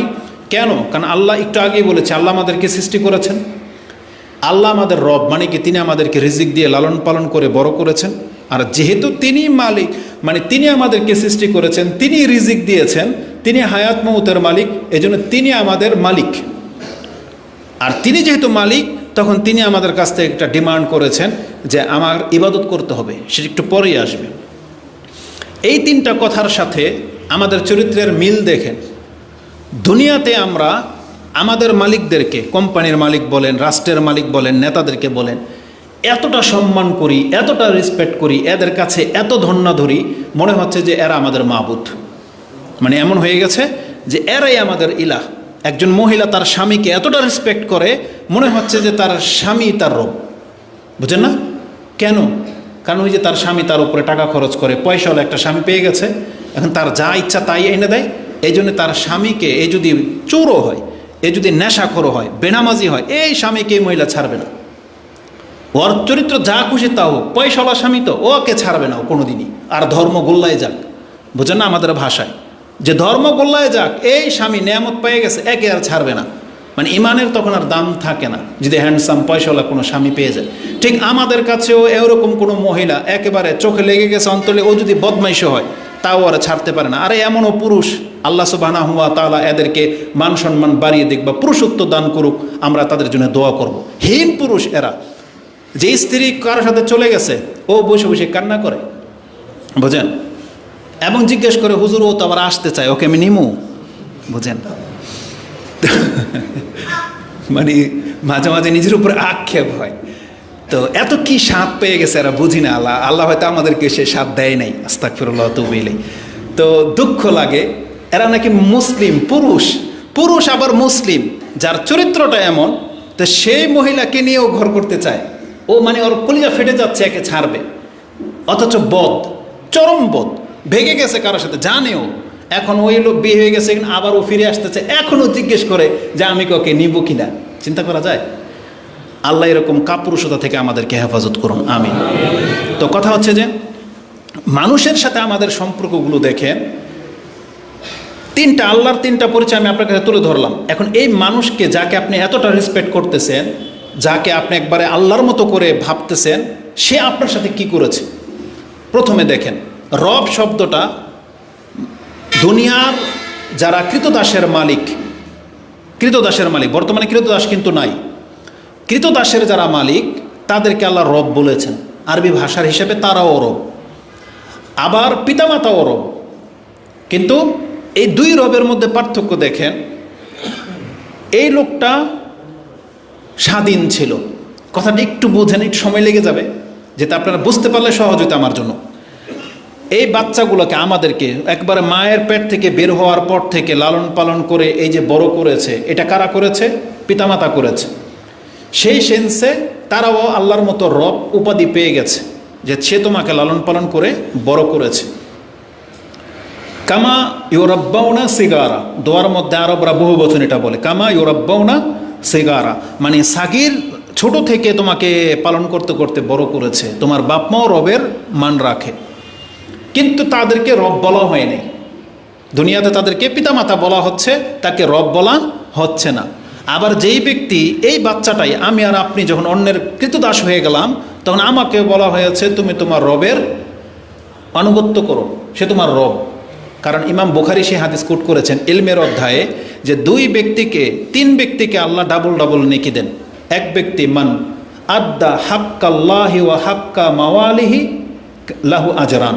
কেন? কারণ আল্লাহ একটু আগেই বলেছে আল্লাহ আমাদেরকে সৃষ্টি করেছেন। আল্লাহ আমাদের রব, মানে কি তিনি আমাদেরকে রিজিক দিয়ে লালন পালন করে বড় করেছেন। আর যেহেতু তিনি মালিক, মানে তিনি আমাদেরকে সৃষ্টি করেছেন, তিনি রিজিক দিয়েছেন, তিনি হায়াত মউতের মালিক, এজন্য তিনি আমাদের মালিক। আর তিনি যেহেতু মালিক, তখন তিনি আমাদের কাছ থেকে একটা ডিমান্ড করেছেন যে আমার ইবাদত করতে হবে, সেটা একটু পরেই আসবে। এই তিনটা কথার সাথে আমাদের চরিত্রের মিল দেখেন। দুনিয়াতে আমরা আমাদের মালিকদেরকে, কোম্পানির মালিক বলেন, রাষ্ট্রের মালিক বলেন, নেতাদেরকে বলেন, এতটা সম্মান করি, এতটা রেসপেক্ট করি, এদের কাছে এত ধন্য ধরি, মনে হচ্ছে যে এরা আমাদের মাবুদ। মানে এমন হয়ে গেছে যে এরাই আমাদের ইলাহ। একজন মহিলা তার স্বামীকে এতটা রেসপেক্ট করে, মনে হচ্ছে যে তার স্বামী তার রব। বুঝেন না? কেন? কারণ ওই যে তার স্বামী তার উপরে টাকা খরচ করে, পয়সাওয়ালা একটা স্বামী পেয়ে গেছে, এখন তার যা ইচ্ছা তাই এনে দেয়। এই জন্য তার স্বামীকে, এ যদি চোরও হয়, এ যদি নেশাখোরও হয়, বেনামাজি হয়, এই স্বামীকে এই মহিলা ছাড়বে না। ওর চরিত্র যা খুশি তা হোক, পয়সাওয়ালা স্বামী তো, ওকে ছাড়বে না ও কোনোদিনই। আর ধর্ম গোল্লায় যাক, বুঝেন না আমাদের ভাষায়, যে ধর্ম গোল্লায় যাক, এই স্বামী নেয়ামত পেয়ে গেছে, একে আর ছাড়বে না। মানে ইমানের তখন আর দাম থাকে না যদি হ্যান্ডসাম পয়সাওয়ালা কোনো স্বামী পেয়ে যায়। ঠিক আমাদের কাছেও এরকম কোনো মহিলা একেবারে চোখে লেগে গেছে অন্তরে, ও যদি বদমাইশও হয় তাও ওরা ছাড়তে পারে না। আরে এমনও পুরুষ, আল্লাহ সুবহানাহু ওয়া তাআলা এদেরকে মান সম্মান বাড়িয়ে দিক বা পুরুষত্ব দান করুক, আমরা তাদের জন্য দোয়া করব। হীন পুরুষ এরা, যে স্ত্রী কারোর সাথে চলে গেছে ও বসে বসে কান্না করে, বুঝেন, এবং জিজ্ঞেস করে হুজুর ও তো আবার আসতে চায়, ওকে আমি নিমু, বুঝেন। মানে মাঝে মাঝে নিজের উপরে আক্ষেপ হয়। তো এত কি স্বাদ পেয়ে গেছে এরা, বুঝি না। আল্লাহ হয়তো আমাদেরকে সে স্বাদ দেয় নাই, আস্তাগফিরুল্লাহ তুবু ইলাইহি। তো দুঃখ লাগে, এরা নাকি মুসলিম পুরুষ আবার মুসলিম, যার চরিত্রটা এমন, তো সেই মহিলাকে নিয়েও ঘর করতে চায়। ও মানে ওর কলিজা ফেটে যাচ্ছে একে ছাড়বে, অথচ চরম বদ, ভেগে গেছে কারোর সাথে, জানেও এখন ওই লোক বিয়ে হয়ে গেছে, আবার ও ফিরে আসতেছে, এখনও জিজ্ঞেস করে যে আমি ওকে নিব কিনা। চিন্তা করা যায়? আল্লাহ এরকম কাপুরুষতা থেকে আমাদেরকে হেফাজত করুন, আমিন। তো কথা হচ্ছে যে মানুষের সাথে আমাদের সম্পর্কগুলো দেখেন, আল্লাহর তিনটা পরিচয় আমি আপনার কাছে তুলে ধরলাম। এখন এই মানুষকে, যাকে আপনি এতটা রেসপেক্ট করতেছেন, যাকে আপনি একবারে আল্লাহর মতো করে ভাবতেছেন, সে আপনার সাথে কি করেছে। প্রথমে দেখেন, রব শব্দটা দুনিয়ার যারা কৃতদাসের মালিক, বর্তমানে কৃতদাস কিন্তু নাই, কৃতদাসের যারা মালিক তাদেরকে আল্লাহ রব বলেছেন। আরবি ভাষার হিসেবে তারাও রব, আবার পিতামাতাও রব। কিন্তু এই দুই রবের মধ্যে পার্থক্য দেখেন। এই লোকটা স্বাধীন ছিল, কথাটা একটু বোঝেন, একটু সময় লেগে যাবে, যেটা আপনারা বুঝতে পারলে সহজ হতো আমার জন্য। এই বাচ্চাগুলোকে, আমাদেরকে একবারে মায়ের পেট থেকে বের হওয়ার পর থেকে লালন পালন করে এই যে বড় করেছে, এটা কারা করেছে? পিতামাতা করেছে। সেই সেন্সে তারাও আল্লাহর মতো রব উপাধি পেয়ে গেছে, যে সে তোমাকে লালন পালন করে বড় করেছে। কামা ইউরাব্বাউনা সিগারা, দোয়ার মধ্যে আরবরা বহু বচন এটা বলে, কামা ইউরাব্বাউনা সিগারা, মানে সাগির ছোট থেকে তোমাকে পালন করতে করতে বড় করেছে। তোমার বাপ মাও রবের মান রাখে, কিন্তু তাদেরকে রব বলা হয়নি। দুনিয়াতে তাদেরকে পিতামাতা বলা হচ্ছে, তাকে রব বলা হচ্ছে না। আবার যেই ব্যক্তি, এই বাচ্চাটাই, আমি আর আপনি যখন অন্যের কৃতদাস হয়ে গেলাম, তখন আমাকে বলা হয়েছে তুমি তোমার রবের আনুগত্য করো, সে তোমার রব। কারণ ইমাম বুখারী সে হাদিস কোট করেছেন ইলমের অধ্যায়ে, যে তিন ব্যক্তিকে আল্লাহ ডাবল নেকি দেন। এক ব্যক্তি, মান আদ্দা হাক্কাল্লাহি ওয়া হাক্কা মাওয়ালিহি লাহু আজরান,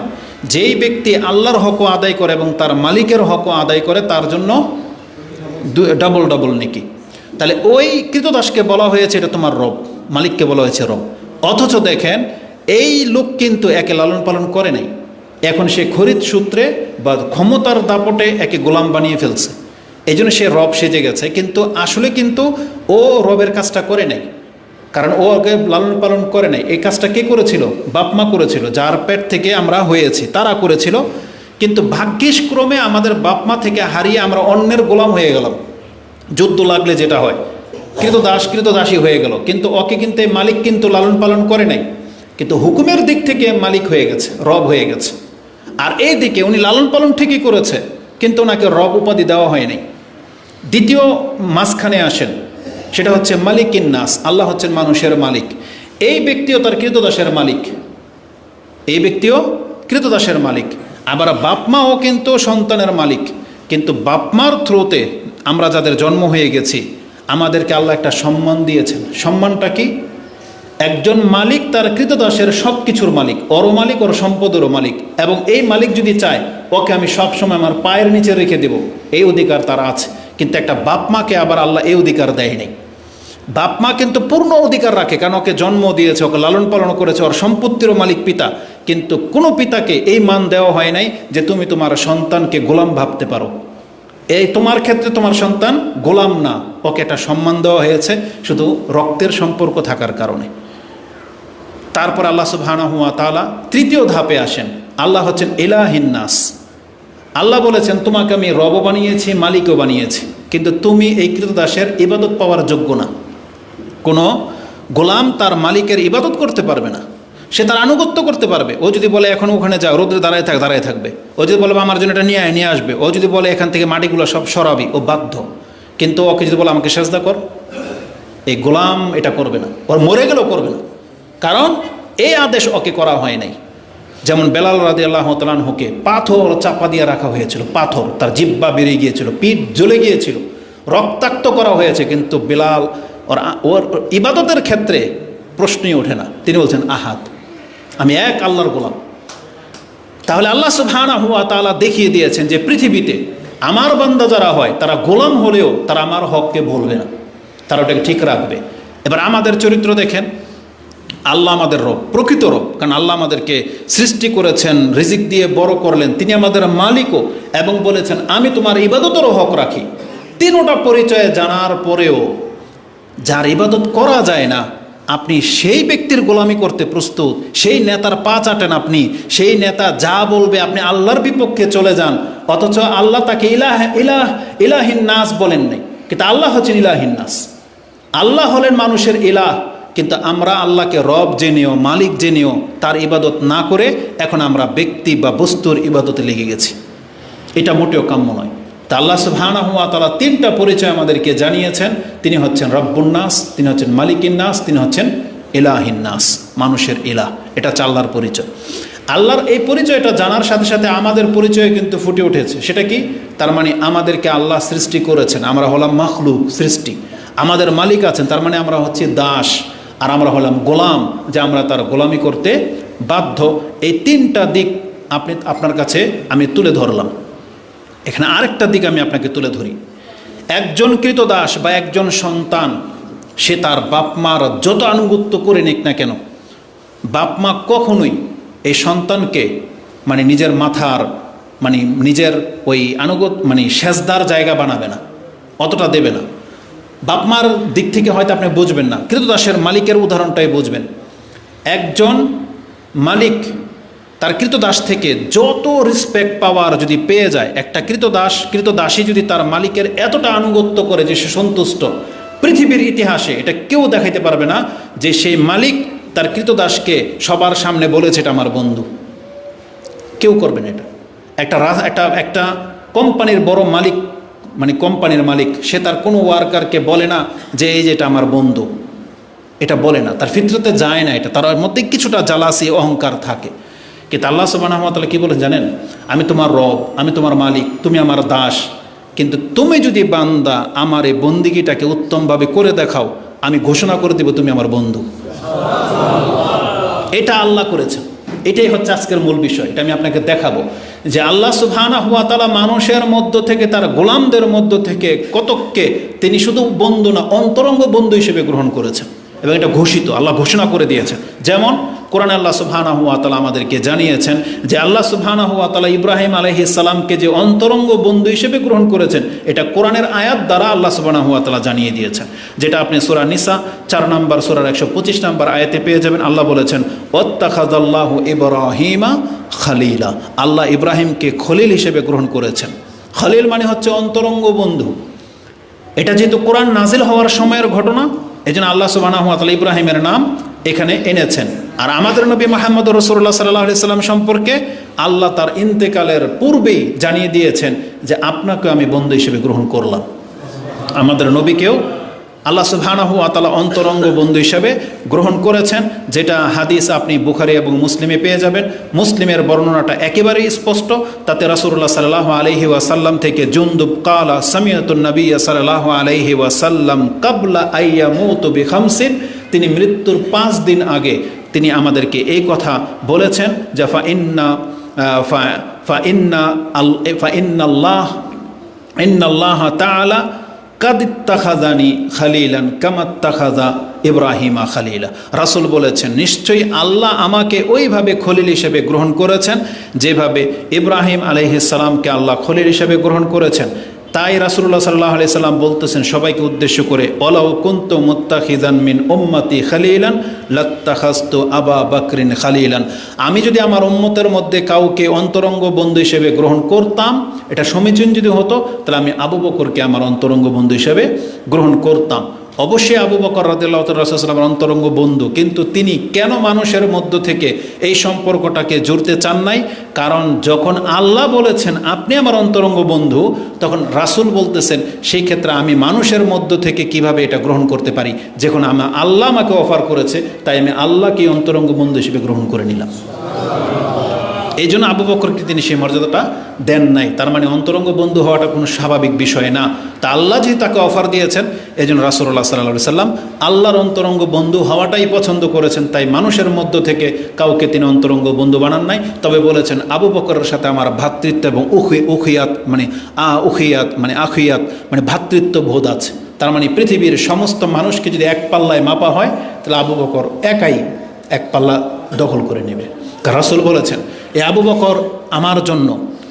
যেই ব্যক্তি আল্লাহর হকও আদায় করে এবং তার মালিকের হকও আদায় করে, তার জন্য ডাবল নেকি। তাহলে ওই কৃতদাসকে বলা হয়েছে এটা তোমার রব, মালিককে বলা হয়েছে রব। অথচ দেখেন, এই লোক কিন্তু একে লালন পালন করে নাই, এখন সে খরিদ সূত্রে বা ক্ষমতার দাপটে একে গোলাম বানিয়ে ফেলছে, এই জন্য সে রব সেজে গেছে। কিন্তু আসলে কিন্তু ও রবের কাজটা করে নাই, কারণ ও ওকে লালন পালন করে নাই। এই কাজটা কে করেছিল? বাপমা করেছিল, যার পেট থেকে আমরা হয়েছি তারা করেছিল। কিন্তু ভাগ্যিসক্রমে আমাদের বাপমা থেকে হারিয়ে আমরা অন্যের গোলাম হয়ে গেলাম। যুদ্ধ লাগলে যেটা হয়, কৃতদাসী হয়ে গেল, কিন্তু ওকে কিন্তু এই মালিক কিন্তু লালন পালন করে নাই, কিন্তু হুকুমের দিক থেকে মালিক হয়ে গেছে, রব হয়ে গেছে। আর এই দিকে উনি লালন পালন ঠিকই করেছে, কিন্তু ওনাকে রব উপাধি দেওয়া হয়নি। দ্বিতীয় মাঝখানে আসেন, সেটা হচ্ছে মালিকিন নাস, আল্লাহ হচ্ছেন মানুষের মালিক। এই ব্যক্তিও তার কৃতদাসের মালিক, আবার বাপমাও কিন্তু সন্তানের মালিক। কিন্তু বাপমার থ্রুতে আমরা যাদের জন্ম হয়ে গেছি, আমাদেরকে আল্লাহ একটা সম্মান দিয়েছেন। সম্মানটা কি? একজন মালিক তার কৃতদাসের সব কিছুর মালিক, ওরও মালিক, ওর সম্পদেরও মালিক। এবং এই মালিক যদি চায়, ওকে আমি সবসময় আমার পায়ের নিচে রেখে দেব, এই অধিকার তার আছে। কিন্তু একটা বাপমাকে আবার আল্লাহ এই অধিকার দেয়নি। বাপমা কিন্তু পূর্ণ অধিকার রাখে, কারণ ওকে জন্ম দিয়েছে, ওকে লালন পালন করেছে, ওর সম্পত্তিরও মালিক পিতা। কিন্তু কোনো পিতাকে এই মান দেওয়া হয় নাই যে তুমি তোমার সন্তানকে গোলাম ভাবতে পারো। এই তোমার ক্ষেত্রে তোমার সন্তান গোলাম না, ওকে একটা সম্মান দেওয়া হয়েছে শুধু রক্তের সম্পর্ক থাকার কারণে। তারপর আল্লাহ সুবহানাহু ওয়া তাআলা তৃতীয় ধাপে আসেন। আল্লাহ হচ্ছেন ইলাহিন নাস। আল্লাহ বলেছেন তোমাকে আমি রব বানিয়েছি, মালিকও বানিয়েছি, কিন্তু তুমি এই কৃতদাসের ইবাদত পাওয়ার যোগ্য না। কোনো গোলাম তার মালিকের ইবাদত করতে পারবে না, সে তার আনুগত্য করতে পারবে। ও যদি বলে এখন ওখানে যাও, রোদ্রে দাঁড়ায় থাকবে। ও যদি বলে আমার জন্য এটা নিয়ে আসবে। ও যদি বলে এখান থেকে মাটিগুলো সব সরাবি, ও বাধ্য। কিন্তু ওকে যদি বলে আমাকে সেজদা কর, এই গোলাম এটা করবে না, ওর মরে গেলেও করবে না, কারণ এই আদেশ ওকে করা হয় নাই। যেমন বেলাল রাদিয়াল্লাহু তাআলা আনহুকে পাথর চাপা দিয়ে রাখা হয়েছিল, পাথর, তার জিহ্বা বেরিয়ে গিয়েছিল, পিঠ জ্বলে গিয়েছিল, রক্তাক্ত করা হয়েছে, কিন্তু বেলাল ওর ইবাদতের ক্ষেত্রে প্রশ্নই ওঠে না। তিনি বলছেন আহাদ, আমি এক আল্লাহর গোলাম। তাহলে আল্লাহ সুবহানাহু ওয়া তাআলা দেখিয়ে দিয়েছেন যে পৃথিবীতে আমার বান্দা যারা হয়, তারা গোলাম হলেও তারা আমার হককে ভুলবে না, তারা ওটাকে ঠিক রাখবে। এবার আমাদের চরিত্র দেখেন, আল্লাহ আমাদের রব, প্রকৃত রব, কারণ আল্লাহ আমাদেরকে সৃষ্টি করেছেন, রিজিক দিয়ে বড় করলেন, তিনি আমাদের মালিকও, এবং বলেছেন আমি তোমার ইবাদতেরও হক রাখি। তিনোটা পরিচয়ে জানার পরেও যার ইবাদত করা যায় না, আপনি সেই ব্যক্তির গোলামি করতে প্রস্তুত, সেই নেতার পা চাটেন আপনি, সেই নেতা যা বলবে আপনি আল্লাহর বিপক্ষে চলে যান। অথচ আল্লাহ তাকে ইলাহিন নাস বলেন নাই, কিন্তু আল্লাহ হচ্ছেন ইলাহিন নাস। আল্লাহ হলেন মানুষের ইলাহ, কিন্তু আমরা আল্লাহকে রব জেনেও মালিক জেনেও তার ইবাদত না করে এখন আমরা ব্যক্তি বা বস্তুর ইবাদতে লেগে গেছি। এটা মোটেও কাম্য নয়। তা আল্লাহ সুবহানাহু ওয়া তাআলা তিনটা পরিচয় আমাদেরকে জানিয়েছেন। তিনি হচ্ছেন রব্বুন নাস, তিনি হচ্ছেন মালিকিন নাস, তিনি হচ্ছেন ইলাহিন নাস, মানুষের ইলাহ। এটা হচ্ছে আল্লাহর পরিচয়। আল্লাহর এই পরিচয়টা জানার সাথে সাথে আমাদের পরিচয় কিন্তু ফুটে উঠেছে। সেটা কি? তার মানে আমাদেরকে আল্লাহ সৃষ্টি করেছেন, আমরা হলাম মাখলুক, সৃষ্টি। আমাদের মালিক আছেন, তার মানে আমরা হচ্ছি দাস, আর আমরা হলাম গোলাম, যে আমরা তার গোলামি করতে বাধ্য। এই তিনটা দিক আপনার কাছে আমি তুলে ধরলাম। এখানে আরেকটা দিক আমি আপনাকে তুলে ধরি। একজন কৃতদাস বা একজন সন্তান, সে তার বাপ মার যত আনুগত্য করে নিক না কেন, বাপ মা কখনোই এই সন্তানকে মানে নিজের মাথার মানে নিজের ওই সেজদার জায়গা বানাবে না, অতটা দেবে না। বাপ মার দিক থেকে হয়তো আপনি বুঝবেন না, কৃতদাসের মালিকের উদাহরণটাই বুঝবেন। একজন মালিক তার কৃতদাস থেকে যত রেসপেক্ট পাওয়ার যদি পেয়ে যায়, একটা কৃতদাসী যদি তার মালিকের এতটা আনুগত্য করে যে সে সন্তুষ্ট, পৃথিবীর ইতিহাসে এটা কেউ দেখাইতে পারবে না যে সেই মালিক তার কৃতদাসকে সবার সামনে বলেছে এটা আমার বন্ধু। কেউ করবে না এটা। একটা কোম্পানির বড় মালিক, মানে কোম্পানির মালিক, সে তার কোনো ওয়ার্কারকে বলে না যে এই যে এটা আমার বন্ধু, এটা বলে না, তার ফিতরতে যায় না এটা, তার মধ্যে কিছুটা জালাসি অহংকার থাকে। কিন্তু আল্লাহ সুবহানাহু ওয়া তাআলা কি বলেন জানেন? আমি তোমার রব, আমি তোমার মালিক, তুমি আমার দাস, কিন্তু তুমি যদি বান্দা আমার এই বন্দিগিটাকে উত্তমভাবে করে দেখাও, আমি ঘোষণা করে দেব তুমি আমার বন্ধু। এটা আল্লাহ করেছেন। এটাই হচ্ছে আজকের মূল বিষয়। এটা আমি আপনাকে দেখাবো যে আল্লাহ সুবহানাহু ওয়া তাআলা মানুষের মধ্য থেকে, তার গোলামদের মধ্য থেকে কতককে তিনি শুধু বন্ধু না, অন্তরঙ্গ বন্ধু হিসেবে গ্রহণ করেছেন, এবং এটা ঘোষিত, আল্লাহ ঘোষণা করে দিয়েছেন। যেমন কোরআনে আল্লাহ সুবহানাহু ওয়া তাআলা আমাদেরকে জানিয়েছেন যে আল্লাহ সুবহানাহু ওয়া তাআলা ইব্রাহিম আলাইহিস সালামকে যে অন্তরঙ্গ বন্ধু হিসেবে গ্রহণ করেছেন, এটা কোরআনের আয়াত দ্বারা আল্লাহ সুবহানাহু ওয়া তাআলা জানিয়ে দিয়েছেন, যেটা আপনি সূরা নিসা 4 নম্বর সূরার 125 নম্বর আয়াতে পেয়ে যাবেন। আল্লাহ বলেছেন ওয়াত্তাখাযাল্লাহু ইব্রাহিমা খলিলা, আল্লাহ ইব্রাহিমকে খলিল হিসেবে গ্রহণ করেছেন। খলিল মানে হচ্ছে অন্তরঙ্গ বন্ধু। এটা যেহেতু কোরআন নাজিল হওয়ার সময়ের ঘটনা, এই জন্য আল্লাহ সুবহানাহু ওয়া তাআলা ইব্রাহিমের নাম এখানে এনেছেন। আর আমাদের নবী মুহাম্মদ রাসূলুল্লাহ সাল্লাল্লাহু আলাইহি সাল্লাম সম্পর্কে আল্লাহ তার ইন্তেকালের পূর্বেই জানিয়ে দিয়েছেন যে আপনাকে আমি বন্ধু হিসেবে গ্রহণ করলাম। আমাদের নবীকেও আল্লাহ সুবহানাহু ওয়া তাআলা অন্তরঙ্গ বন্ধু হিসেবে গ্রহণ করেছেন, যেটা হাদিস আপনি বুখারী এবং মুসলিমে পেয়ে যাবেন। মুসলিমের বর্ণনাটা একেবারেই স্পষ্ট। তাতে রাসূলুল্লাহ সাল্লাল্লাহু আলাইহি ওয়াসাল্লাম থেকে জুনদুব কালা সামিআতুন নবিয়্য সাল্লাল্লাহু আলাইহি ওয়াসাল্লাম কাবলা আইয়ামুতু বিখামসিন, তিনি মৃত্যুর 5 দিন আগে তিনি আমাদেরকে এই কথা বলেছেন যে ইন্নাল্লাহ তাআলা কাদ ইত্তাখাযানি খালিলান কামা ইত্তাখাযা ইব্রাহিমা খালিলা। রাসূল বলেছেন নিশ্চয়ই আল্লাহ আমাকে ওইভাবে খলিল হিসেবে গ্রহণ করেছেন যেভাবে ইব্রাহিম আলাইহিস সালামকে আল্লাহ খলিল হিসেবে গ্রহণ করেছেন। তাই রাসূলুল্লাহ সাল্লাল্লাহু আলাইহি সাল্লাম বলতেছেন সবাইকে উদ্দেশ্য করে, ওয়ালাউ কুনতু মুত্তাখিযান মিন উম্মতি খালিলান লাত্তাখাযতু আবা বকরিন খালিলান, আমি যদি আমার উম্মতের মধ্যে কাউকে অন্তরঙ্গ বন্ধু হিসেবে গ্রহণ করতাম, এটা সমীচীন যদি হতো, তাহলে আমি আবু বকরকে আমার অন্তরঙ্গ বন্ধু হিসেবে গ্রহণ করতাম। অবশ্যই আবু বকর রাদিয়াল্লাহু তাআলা রাসূলুল্লাহর অন্তরঙ্গ বন্ধু, কিন্তু তিনি কেন মানুষের মধ্য থেকে এই সম্পর্কটাকে জুড়তে চান নাই? কারণ যখন আল্লাহ বলেছেন আপনি আমার অন্তরঙ্গ বন্ধু, তখন রাসূল বলতেছেন সেই ক্ষেত্রে আমি মানুষের মধ্য থেকে কিভাবে এটা গ্রহণ করতে পারি? যখন আল্লাহ আমাকে অফার করেছে, তাই আমি আল্লাহকে অন্তরঙ্গ বন্ধু হিসেবে গ্রহণ করে নিলাম। এই জন্য আবু বকরকে তিনি সেই মর্যাদাটা দেন নাই। তার মানে অন্তরঙ্গ বন্ধু হওয়াটা কোনো স্বাভাবিক বিষয় না। তা আল্লাহ যেহেতু তাকে অফার দিয়েছেন, এই জন্য রাসূলুল্লাহ সাল্লাল্লাহু আলাইহি সাল্লাম আল্লাহর অন্তরঙ্গ বন্ধু হওয়াটাই পছন্দ করেছেন। তাই মানুষের মধ্য থেকে কাউকে তিনি অন্তরঙ্গ বন্ধু বানান নাই। তবে বলেছেন আবু বকরের সাথে আমার ভ্রাতৃত্ব এবং উখিয়াত মানে ভ্রাতৃত্ব বোধ আছে। তার মানে পৃথিবীর সমস্ত মানুষকে যদি এক পাল্লায় মাপা হয়, তাহলে আবু বকর একাই এক পাল্লা দখল করে নেবে। রাসূল বলেছেন এ আবু বকর আমার জন্য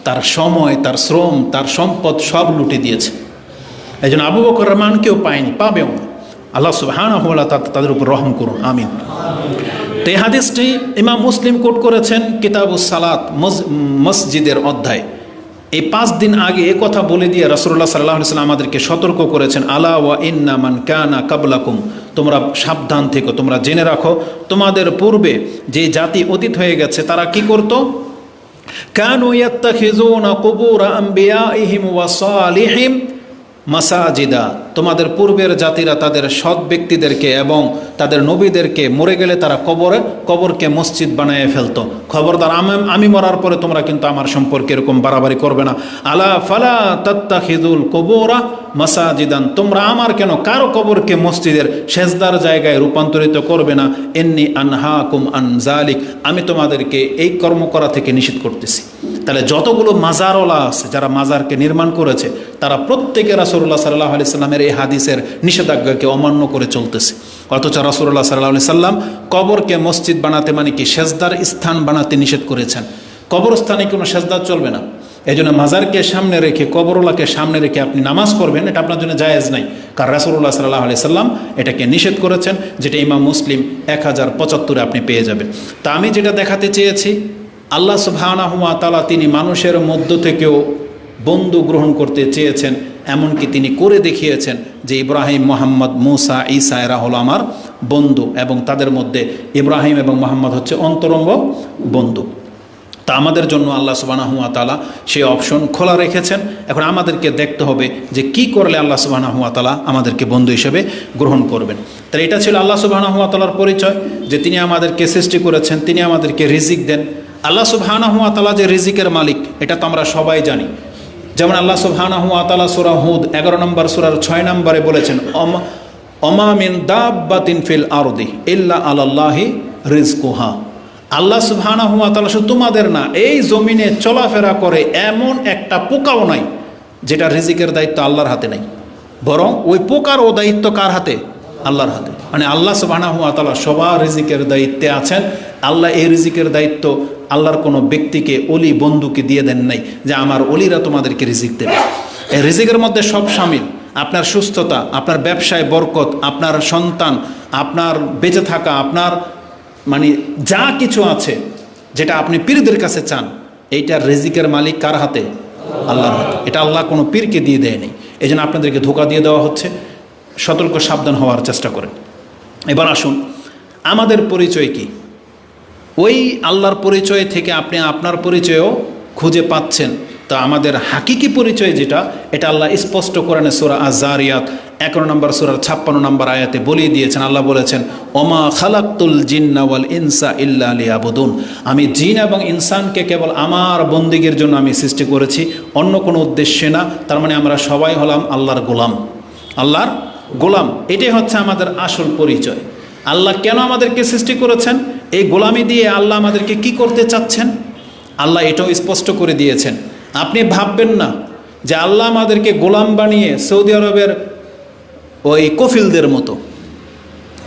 তার সময়, তার শ্রম, তার সম্পদ সব লুটে দিয়েছে। এই জন্য আবু বকরের মান কেউ পায়নি, পাবেও না। আল্লাহ সুবহানাহু ওয়া তাআলা তাদের উপর রহম করুন, আমিন। তো এই হাদিসটি ইমাম মুসলিম কোট করেছেন কিতাবুস সালাত, মসজিদের অধ্যায়। এই 5 দিন আগে এ কথা বলে দিয়ে রাসূলুল্লাহ সাল্লাল্লাহু আলাইহি ওয়াসাল্লাম আমাদেরকে সতর্ক করেছেন, আলা ওয়া ইন্না মান কানা কাবলাকুম, তোমরা সাবধান থেকো, তোমরা জেনে রাখো তোমাদের পূর্বে যে জাতি অতীত হয়ে গেছে তারা কি করত, কানু ইয়াত্তাখিযুনা কুবুর আম্বিয়াইহিম ওয়া সালিহিম মাসাজিদা, তোমাদের পূর্বের জাতিরা তাদের সৎ ব্যক্তিদেরকে এবং তাদের নবীদেরকে মরে গেলে তারা কবরকে মসজিদ বানিয়ে ফেলতো। খবরদার, আমি মরার পরে তোমরা কিন্তু আমার সম্পর্কে এরকম বাড়াবাড়ি করবে না। আলা ফালা তাত্তাখিযুল কুবুরা মাসাজিদান, তোমরা আমার কেন কারো কবরকে মসজিদের সেজদার জায়গায় রূপান্তরিত করবে না। ইন্নী আনহাকুম আন যালিক, আমি তোমাদেরকে এই কর্ম করা থেকে নিষেধ করতেছি। তাহলে যতগুলো মাজারওয়ালা আছে যারা মাজারকে নির্মাণ করেছে তারা প্রত্যেকে রাসূলুল্লাহ সাল্লাল্লাহু আলাইহি সাল্লামের এই হাদিসের নিষেধাজ্ঞাকে অমান্য করে চলতেছে। অথচ রাসূলুল্লাহ সাল্লাল্লাহু আলাইহি সাল্লাম কবরকে মসজিদ বানাতে মানে কি সেজদার স্থান বানাতে নিষেধ করেছেন। কবরস্থানে কোনো সেজদা চলবে না। এই জন্য মাজারকে সামনে রেখে কবরওয়ালাকে সামনে রেখে আপনি নামাজ পড়বেন, এটা আপনার জন্য জায়েজ নাই, কারণ রাসূলুল্লাহ সাল্লাল্লাহু আলাইহি সাল্লাম এটাকে নিষেধ করেছেন, যেটা ইমাম মুসলিম 1075 আপনি পেয়ে যাবেন। তা আমি যেটা দেখাতে চেয়েছি, আল্লাহ সুবহানাহু ওয়া তাআলা তিনি মানুষের মধ্য থেকেও বন্ধু গ্রহণ করতে চেয়েছেন, এমনকি তিনি করে দেখিয়েছেন যে ইব্রাহিম, মুহাম্মদ, মুসা, ঈসা এরা হলো আমার বন্ধু, এবং তাদের মধ্যে ইব্রাহিম এবং মুহাম্মদ হচ্ছে অন্তরঙ্গ বন্ধু। তা আমাদের জন্য আল্লাহ সুবহানাহু ওয়া তাআলা সেই অপশন খোলা রেখেছেন। এখন আমাদেরকে দেখতে হবে যে কি করলে আল্লাহ সুবহানাহু ওয়া তাআলা আমাদেরকে বন্ধু হিসেবে গ্রহণ করবেন। তাই এটা ছিল আল্লাহ সুবহানাহু ওয়া তাআলার পরিচয়, যে তিনি আমাদেরকে সৃষ্টি করেছেন, তিনি আমাদেরকে রিজিক দেন। আল্লাহ সুবহানাহু ওয়া তাআলা যে রিজিকের মালিক এটা তো আমরা সবাই জানি। যেমন আল্লাহ সুবহানাহু ওয়া তাআলা সূরা হুদ 11 নম্বর সূরার 6 নম্বরে বলেছেন, ওমা মিন দাব্বাতিন ফিল আরদি ইল্লা আলাল্লাহি রিজকুহা। আল্লাহ সুবহানাহু ওয়া তাআলা শুধু তোমাদের না, এই জমিনে চলাফেরা করে এমন একটা পোকাও নাই যেটা রিজিকের দায়িত্ব আল্লাহর হাতে নাই, বরং ওই পোকার ও দায়িত্ব কার হাতে? আল্লাহর হাতে। মানে আল্লাহ সুবহানাহু ওয়া তাআলা সবার রিজিকের দায়িত্বে আছেন। আল্লাহ এই রিজিকের দায়িত্ব আল্লাহর কোনো ব্যক্তিকে, অলি বন্ধুকে দিয়ে দেন নাই যে আমার অলিরা তোমাদেরকে রিজিক দেবে। এই রিজিকের মধ্যে সব শামিল, আপনার সুস্থতা, আপনার ব্যবসায় বরকত, আপনার সন্তান, আপনার বেঁচে থাকা, আপনার মানে যা কিছু আছে যেটা আপনি পীরদের কাছে চান, এইটার রিজিকের মালিক কার হাতে? আল্লাহর হাতে। এটা আল্লাহ কোনো পীরকে দিয়ে দেয়নি। এই জন্য আপনাদেরকে ধোঁকা দিয়ে দেওয়া হচ্ছে। সতর্ক সাবধান হওয়ার চেষ্টা করেন। এবার আসুন, আমাদের পরিচয় কি? ওই আল্লাহর পরিচয় থেকে আপনি আপনার পরিচয়ও খুঁজে পাচ্ছেন। তো আমাদের হাকিকি পরিচয় যেটা, এটা আল্লাহ স্পষ্ট করেন সূরা আয-যারিয়াত 11 নম্বর সূরার 56 নম্বর আয়াতে বলিয়ে দিয়েছেন। আল্লাহ বলেছেন, ওমা খালাকতুল জিন্না ওয়াল ইনসা ইল্লা লিয়াবুদুন, আমি জিন এবং ইনসানকে কেবল আমার বন্দিগির জন্য আমি সৃষ্টি করেছি, অন্য কোনো উদ্দেশ্যে না। তার মানে আমরা সবাই হলাম আল্লাহর গোলাম, আল্লাহর গোলাম। এটাই হচ্ছে আমাদের আসল পরিচয়। আল্লাহ কেন আমাদেরকে সৃষ্টি করেছেন, এই গোলামি দিয়ে আল্লাহ আমাদেরকে কি করতে চাচ্ছেন, আল্লাহ এটাও স্পষ্ট করে দিয়েছেন। আপনি ভাববেন না যে আল্লাহ আমাদেরকে গোলাম বানিয়ে সৌদি আরবের ওই কফিলদের মতো,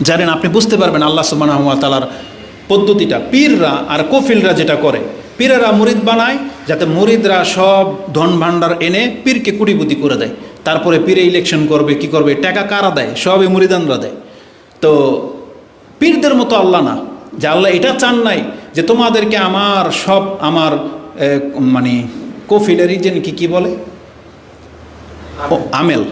জানেন, আপনি বুঝতে পারবেন আল্লাহ সুবহানাহু ওয়া তাআলার পদ্ধতিটা। পীররা আর কফিলরা যেটা করে, পীরেরা মুরিদ বানায় যাতে মুরিদরা সব ধন ভাণ্ডার এনে পীরকে কুটিপুটি করে দেয়, তারপরে পীরে ইলেকশন করবে, কি করবে, টাকা কারা দেয়? সবই মুরিদানরা দেয়। তো পীরদের মতো আল্লাহ না, যে আল্লাহ এটা চান নাই যে তোমাদেরকে আমার সব আমার মানে কফিলের যেন কি বলে আমেল।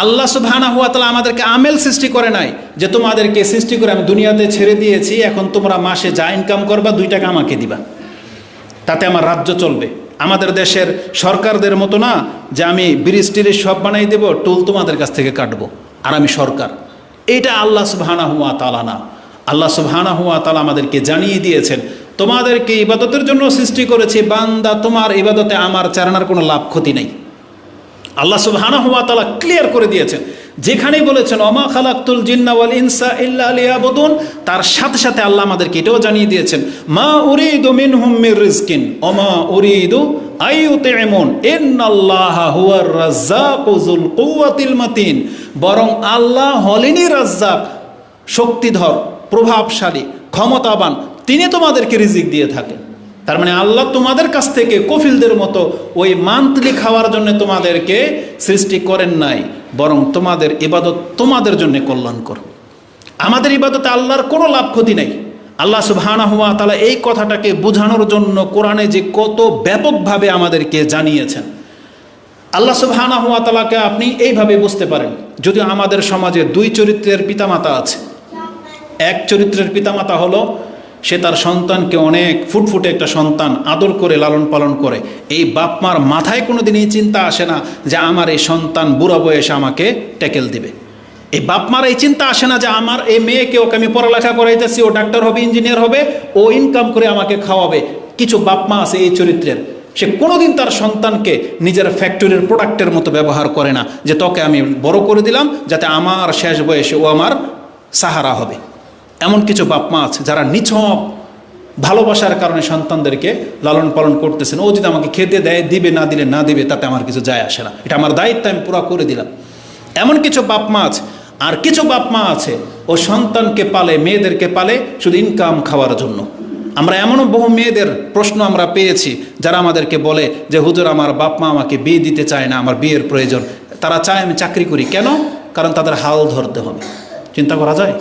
আল্লাহ সুবহানাহু ওয়া তাআলা আমাদেরকে আমেল সৃষ্টি করে নাই যে তোমাদেরকে সৃষ্টি করে আমি দুনিয়াতে ছেড়ে দিয়েছি, এখন তোমরা মাসে যা ইনকাম করবা 2 টাকা আমাকে দিবা, তাতে আমার রাজ্য চলবে। আমাদের দেশের সরকারদের মতো না যে আমি ব্রিজ টিরিজ সব বানাই দেব, টোল তোমাদের কাছ থেকে কাটবো আর আমি সরকার। এটা আল্লাহ সুবহানাহু ওয়া তাআলা না। আল্লাহ সুবহানাহু ওয়া তাআলা আমাদেরকে জানিয়ে দিয়েছেন, তোমাদেরকে ইবাদতের জন্য সৃষ্টি করেছি, বান্দা তোমার ইবাদতে আমার চারণার কোনো লাভ ক্ষতি নেই। আল্লাহ সুবহানাহু ওয়া তাআলা ক্লিয়ার করে দিয়েছেন। যেখানেই বলেছেন ওমা খালাকতুল জিন্না ওয়াল ইনসা ইল্লা লিয়াবুদুন, তার সাথে সাথে আল্লাহ আমাদেরকে এটাও জানিয়ে দিয়েছেন, মা উরিদু মিনহুম মির রিজকিন ওমা উরিদু আইয়ুতিমুন ইন্নাল্লাহা হুয়ার রাজ্জাকু যুল কুওয়াতিল মাতিন। বরং আল্লাহ হলেনই রাজ্জাক, শক্তিধর, প্রভাবশালী, ক্ষমতাবান, তিনি তোমাদেরকে রিজিক দিয়ে থাকেন। তার মানে আল্লাহ তোমাদের কাছ থেকে কফিলদের মতো ওই মান্থলি খাওয়ার জন্য তোমাদেরকে সৃষ্টি করেন নাই, বরং তোমাদের ইবাদত তোমাদের জন্য কল্যাণকর। আমাদের ইবাদতে আল্লাহর কোনো লাভ ক্ষতি নাই। আল্লাহ সুবহানাহু ওয়া তাআলা এই কথাটাকে বোঝানোর জন্য কোরআনে যে কত ব্যাপকভাবে আমাদেরকে জানিয়েছেন। আল্লাহ সুবহানাহু ওয়া তাআলাকে আপনি এইভাবে বুঝতে পারেন, যদিও আমাদের সমাজে দুই চরিত্রের পিতামাতা আছে। এক চরিত্রের পিতামাতা হলো সে তার সন্তানকে অনেক ফুটফুটে একটা সন্তান আদর করে লালন পালন করে, এই বাপ মার মাথায় কোনোদিন এই চিন্তা আসে না যে আমার এই সন্তান বুড়া বয়সে আমাকে ট্যাকেল দিবে। এই বাপ মার এই চিন্তা আসে না যে আমার এই মেয়েকে ওকে আমি পড়ালেখা করাইতেছি, ও ডাক্তার হবে, ইঞ্জিনিয়ার হবে, ও ইনকাম করে আমাকে খাওয়াবে। কিছু বাপ মা আছে এই চরিত্রের, সে কোনোদিন তার সন্তানকে নিজের ফ্যাক্টরির প্রোডাক্টের মতো ব্যবহার করে না, যে তোকে আমি বড় করে দিলাম যাতে আমার শেষ বয়সে ও আমার সাহারা হবে। এমন কিছু বাপ মা আছে যারা নিছক ভালোবাসার কারণে সন্তানদেরকে লালন পালন করতেছেন। ও যদি আমাকে খেতে দেয় দিবে, না দিলে না দিবে, তাতে আমার কিছু যায় আসে না, এটা আমার দায়িত্ব, আমি পুরো করে দিলাম। এমন কিছু বাপ মা আছে। আর কিছু বাপ মা আছে ও সন্তানকে পালে, মেয়েদেরকে পালে শুধু ইনকাম খাওয়ার জন্য। আমরা এমনও বহু মেয়েদের প্রশ্ন আমরা পেয়েছি যারা আমাদেরকে বলে যে হুজুর আমার বাপ মা আমাকে বিয়ে দিতে চায় না, আমার বিয়ের প্রয়োজন, তারা চায় আমি চাকরি করি। কেন? কারণ তাদের হাল ধরতে হবে। চিন্তা করা যায়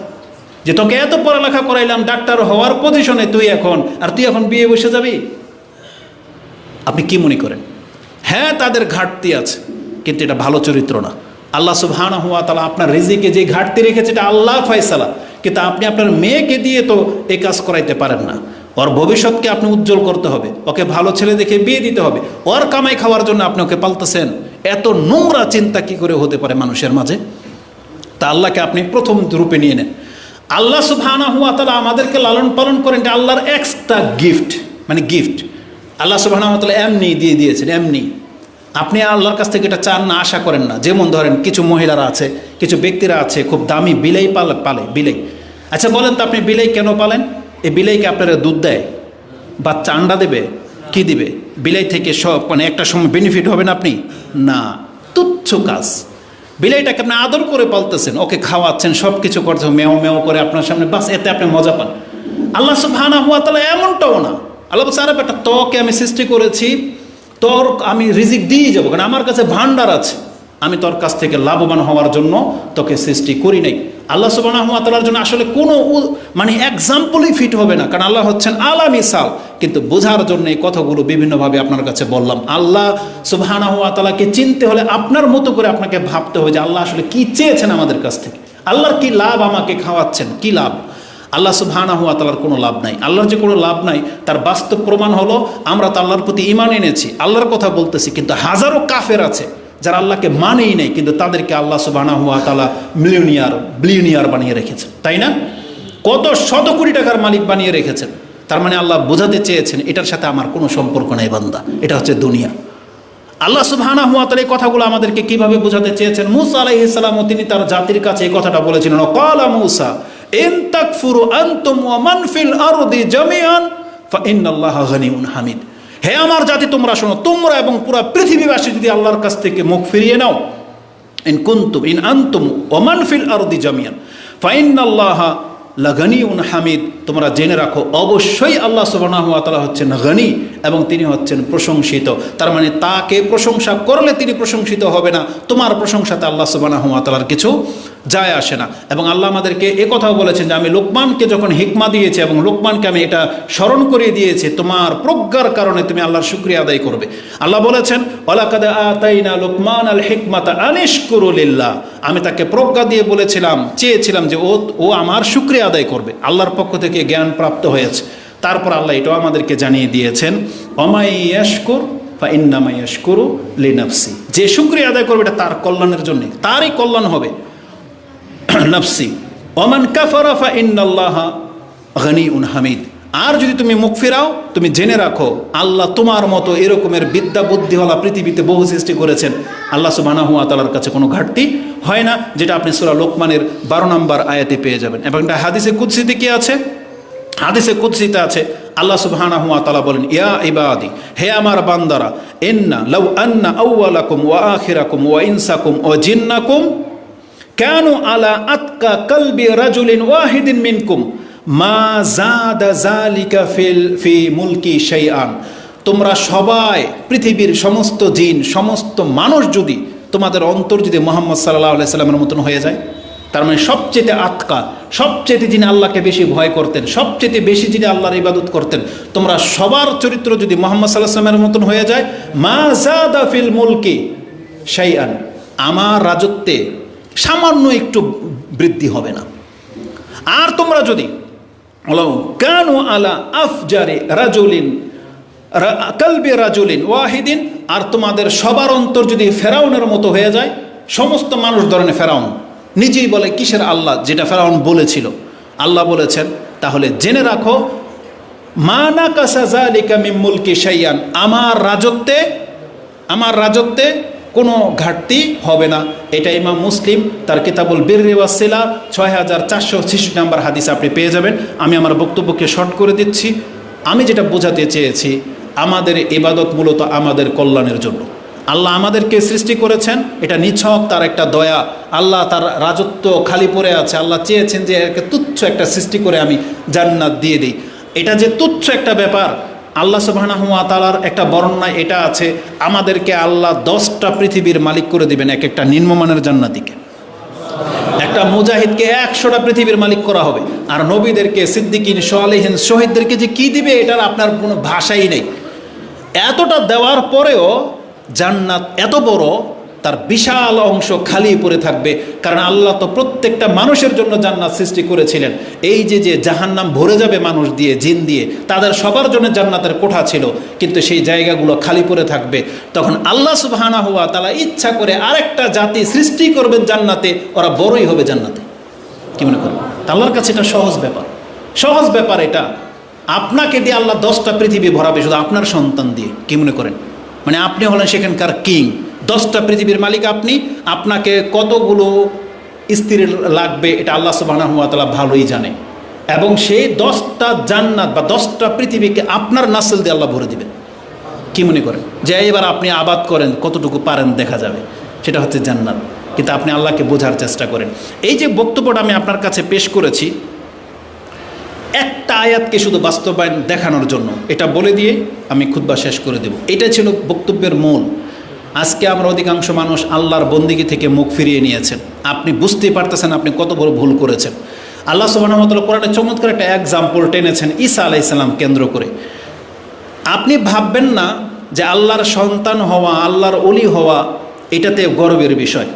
যে তোকে এত পড়ালেখা করাইলাম, ডাক্তার হওয়ার পজিশনে তুই এখন, আর তুই এখন বিয়ে বসে যাবি? আপনি কি মনে করেন? হ্যাঁ, তাদের ঘাটতি আছে, কিন্তু এটা ভালো চরিত্র না। আল্লাহ সুবহানাহু ওয়া তাআলা আপনার রিজিকে যে ঘাটতি রেখেছে এটা আল্লাহ ফয়সালা, কিন্তু আপনি আপনার মেয়েকে দিয়ে তো এই কাজ করাইতে পারেন না। ওর ভবিষ্যৎকে আপনি উজ্জ্বল করতে হবে, ওকে ভালো ছেলে দেখে বিয়ে দিতে হবে। ওর কামাই খাওয়ার জন্য আপনি ওকে পালতেছেন, এত নোংরা চিন্তা কি করে হতে পারে মানুষের মাঝে? তা আল্লাহকে আপনি প্রথম রূপে নিয়ে নেন। আল্লাহ সুবহানাহু ওয়া তাআলা আমাদেরকে লালন পালন করেন, এটা আল্লাহর এক্সট্রা গিফট, মানে গিফট আল্লাহ সুবহানাহু ওয়া তাআলা এমনি দিয়ে দিয়েছেন, এমনি। আপনি আল্লাহর কাছ থেকে এটা চান না, আশা করেন না। যেমন ধরেন কিছু মহিলারা আছে, কিছু ব্যক্তিরা আছে খুব দামি বিলাই পালে বিলাই। আচ্ছা বলেন তো আপনি বিলাই কেন পালেন? এই বিলাইকে আপনারা দুধ দেয়, বাচ্চা আন্ডা দেবে, কি দিবে? বিলাই থেকে সব মানে একটা সময় বেনিফিট হবেন আপনি? না, তুচ্ছ কাজ। বিলাইটাকে আপনি আদর করে পালতেছেন, ওকে খাওয়াচ্ছেন, সব কিছু করছেন, মেও মেও করে আপনার সামনে, বাস এতে আপনি মজা পান। আল্লাহ সুবহানাহু ওয়া তাআলা এমনটাও না। আল্লাহ বলছে আরে বেটা, তোকে আমি সৃষ্টি করেছি, তোর আমি রিজিক দিয়ে যাবো, কারণ আমার কাছে ভান্ডার আছে, আমি তোর কাছ থেকে লাভবান হওয়ার জন্য তোকে সৃষ্টি করি নাই। আল্লাহ সুবহানাহু ওয়া তাআলার জন্য আসলে কোনো মানে এক্সাম্পলই ফিট হবে না, কারণ আল্লাহ হচ্ছেন আলা মিসাল। কিন্তু বোঝার জন্য এই কথাগুলো বিভিন্নভাবে আপনার কাছে বললাম। আল্লাহ সুবহানাহু ওয়া তাআলাকে চিনতে হলে আপনার মতো করে আপনাকে ভাবতে হবে যে আল্লাহ আসলে কি চেয়েছেন আমাদের কাছ থেকে, আল্লাহর কি লাভ আমাকে খাওয়াচ্ছেন, কি লাভ? আল্লাহ সুবহানাহু ওয়া তাআলার কোনো লাভ নাই। আল্লাহর যে কোনো লাভ নাই তার বাস্তব প্রমাণ হলো আমরা তো আল্লাহর প্রতি ঈমান এনেছি, আল্লাহর কথা বলতেছি, কিন্তু হাজারো কাফের আছে যারা আল্লাহকে মানেই নেই, কিন্তু তাদেরকে আল্লাহ সুবহানাহু ওয়া তাআলা বিলিয়নিয়ার বানিয়ে রেখেছেন, তাই না? কত শত কোটি টাকার মালিক বানিয়ে রেখেছেন। তার মানে আল্লাহ বোঝাতে চেয়েছেন এটার সাথে আমার কোনো সম্পর্ক নাই বান্দা, এটা হচ্ছে দুনিয়া। আল্লাহ সুবহানাহু ওয়া তাআলা এই কথাগুলো আমাদেরকে কিভাবে বোঝাতে চেয়েছেন? মূসা আলাইহিস সালাম তিনি তার জাতির কাছে এই কথাটা বলেছিলেন, ক্বালা মূসা ইন তাকফুরু আনতুম ওয়া মান ফিল আরদি জামিআন ফা ইন্নাল্লাহা গানিয়্যুন হামিদ। হে আমার জাতি, তোমরা শোনো, তোমরা এবং পুরো পৃথিবীবাসী যদি আল্লাহর কাছ থেকে মুখ ফিরিয়ে নাও, ইন আনতুম ওয়া মান ফিল আরদি জামিআন ফা ইন্নাল্লাহা লাগানিউন হামিদ, তোমরা জেনে রাখো অবশ্যই আল্লাহ সুবহানাহু ওয়া তাআলা হচ্ছেন গনি এবং তিনি হচ্ছেন প্রশংসিত। তার মানে তাকে প্রশংসা করলে তিনি প্রশংসিত হবে না, তোমার প্রশংসাতে আল্লাহ সুবহানাহু ওয়া তাআলার কিছু যায় আসে না। এবং আল্লাহ আমাদেরকে এ কথাও বলেছেন যে আমি লোকমানকে যখন হিকমা দিয়েছি এবং লোকমানকে আমি এটা স্মরণ করিয়ে দিয়েছি, তোমার প্রজ্ঞার কারণে তুমি আল্লাহর শুকরিয়া আদায় করবে। আল্লাহ বলেছেন ওয়ালাকাদ আতাইনা লোকমান আল হিকমাতা আনিশকুরু লিল্লাহ, আমি তাকে প্রজ্ঞা দিয়ে বলেছিলাম, চেয়েছিলাম যে ও আমার শুকরিয়া আদায় করবে, আল্লাহর পক্ষ থেকে জ্ঞান প্রাপ্ত হয়েছে। তারপর আল্লাহ এটাও আমাদেরকে জানিয়ে দিয়েছেন ওমাই ইয়াশকুর ফা ইন্নামা ইয়াশকুরু লিনাফসি, যে শুকরিয়া আদায় করবে এটা তার কল্যাণের জন্য, তারই কল্যাণ হবে। নাফসি ওমান কাফারা ফা ইন্নাল্লাহা গানিউন হামিদ, আর যদি তুমি মুখ ফেরাও তুমি জেনে রাখো আল্লাহ তোমার মতো এরকমের বিদ্যা বুদ্ধিওয়ালা পৃথিবীতে বহু সৃষ্টি করেছেন। আল্লাহ সুবহানাহু ওয়া তাআলার কাছে কোনো ঘাটতি হয় না, যেটা আপনি সূরা লোকমানের 12 নম্বর আয়াতে পেয়ে যাবেন। এবং এটা হাদিসে কুদসিতে কি আছে? হাদিসে কুদসিতে আছে আল্লাহ সুবহানাহু ওয়া তাআলা বলেন, ইয়া ইবাদি, হে আমার বান্দারা, ইন্না লাউ আন্না আউওয়ালাকুম ওয়া আখিরাকুম ওয়া ইনসাকুম ওয়া জিন্নাকুম কানু আলা আতকা কলবি রাজুলিন ওয়াহিদিন মিনকুম মা জাদা যালিকা ফি মুলকি শাইআন, তোমরা সবাই পৃথিবীর সমস্ত জিন সমস্ত মানুষ যদি তোমাদের অন্তর যদি মুহাম্মদ সাল্লাল্লাহু আলাইহি সাল্লামের মতন হয়ে যায়, তার মানে সবচেয়ে আতকা, সবচেয়ে যিনি আল্লাহকে বেশি ভয় করতেন, সবচেয়ে বেশি যিনি আল্লাহর ইবাদত করতেন, তোমরা সবার চরিত্র যদি মুহাম্মদ সাল্লাল্লাহু আলাইহি ওয়াসাল্লামের মতন হয়ে যায়, মা যাদা ফিল মুলকি শাইআন, আমার রাজত্বে সামান্য একটু বৃদ্ধি হবে না। আর তোমরা যদি কানু আলা আফজারি রাজুলিন কালবি রাজুলিন ওয়াহিদিন, আর তোমাদের সবার অন্তর যদি ফেরাউনের মতো হয়ে যায়, সমস্ত মানুষ ধরনের ফেরাউন নিজেই বলে কিসের আল্লাহ, যেটা ফেরাউন বলেছিল। আল্লাহ বলেছেন তাহলে জেনে রাখো, মা নাকাসা যালিকা মিন মুলকি শাইআন, আমার রাজত্বে কোনো ঘাটতি হবে না। এটা ইমাম মুসলিম তার কিতাবুল বিররি ওয়াস সিলা 6466 নম্বর হাদিস আপনি পেয়ে যাবেন। আমি আমার বক্তব্যকে শর্ট করে দিচ্ছি। আমি যেটা বোঝাতে চেয়েছি, আমাদের ইবাদত মূলত আমাদের কল্যাণের জন্য। আল্লাহ আমাদেরকে সৃষ্টি করেছেন, এটা নিছক তার একটা দয়া। আল্লাহ তার রাজত্ব খালি পড়ে আছে, আল্লাহ চেয়েছেন যে একে তুচ্ছ একটা সৃষ্টি করে আমি জান্নাত দিয়ে দিই। এটা যে তুচ্ছ একটা ব্যাপার, আল্লাহ সুবহানাহু ওয়া তাআলার একটা বর্ণনা এটা আছে, আমাদেরকে আল্লাহ 10টা পৃথিবীর মালিক করে দিবেন এক একটা নিম্নমানের জান্নাতীকে। একটা মুজাহিদকে 100টা পৃথিবীর মালিক করা হবে। আর নবীদেরকে, সিদ্দিকিন, সালেহিন, শহীদদেরকে যে কি দিবে এটার আপনার কোনো ভাষাই নেই। এতটা দেওয়ার পরেও জান্নাত এত বড়, তার বিশাল অংশ খালি পড়ে থাকবে। কারণ আল্লাহ তো প্রত্যেকটা মানুষের জন্য জান্নাত সৃষ্টি করেছিলেন। এই যে জাহান্নাম ভরে যাবে মানুষ দিয়ে, জিন দিয়ে, তাদের সবার জন্য জান্নাতের কোঠা ছিল, কিন্তু সেই জায়গাগুলো খালি পড়ে থাকবে। তখন আল্লাহ সুবহানাহু ওয়া তাআলা ইচ্ছা করে আরেকটা জাতি সৃষ্টি করবেন জান্নাতে, ওরা বড়ই হবে জান্নাতে। কি মনে করেন? আল্লাহর কাছে এটা সহজ ব্যাপার। এটা আপনাকে দিয়ে আল্লাহ 10টা পৃথিবী ভরাবে শুধু আপনার সন্তান দিয়ে। কি মনে করেন? মানে আপনি হলেন সেখানকার কিং, 10টা পৃথিবীর মালিক আপনি। আপনাকে কতগুলো স্ত্রী লাগবে এটা আল্লাহ সুবহানাহু ওয়া তাআলা ভালোই জানে। এবং সেই 10টা জান্নাত বা 10টা পৃথিবীকে আপনার নাসল দিয়ে আল্লাহ ভরে দিবেন। কি মনে করেন? যে এবার আপনি আবাদ করেন, কতটুকু পারেন দেখা যাবে, সেটা হচ্ছে জান্নাত। কিন্তু আপনি আল্লাহকে বোঝার চেষ্টা করেন। এই যে বক্তব্যটা আমি আপনার কাছে পেশ করেছি, একটা আয়াতকে শুধু বাস্তবায়ন দেখানোর জন্য, এটা বলে দিয়ে আমি খুতবা শেষ করে দেব। এটা ছিল বক্তব্যের মূল। আজকে আমরা অধিকাংশ মানুষ আল্লাহর বন্দিগি থেকে মুখ ফিরিয়ে নিয়েছেন। আপনি বুঝতেই পারতেছেন আপনি কত বড় ভুল করেছেন। আল্লাহ সুবহানাহু ওয়া তাআলা কোরআনে চমৎকার একটা এক্সাম্পল টেনেছেন ঈসা আলাইহিস সালাম কেন্দ্র করে। আপনি ভাববেন না যে আল্লাহর সন্তান হওয়া, আল্লাহর ওলি হওয়া এটাতে গর্বের বিষয়।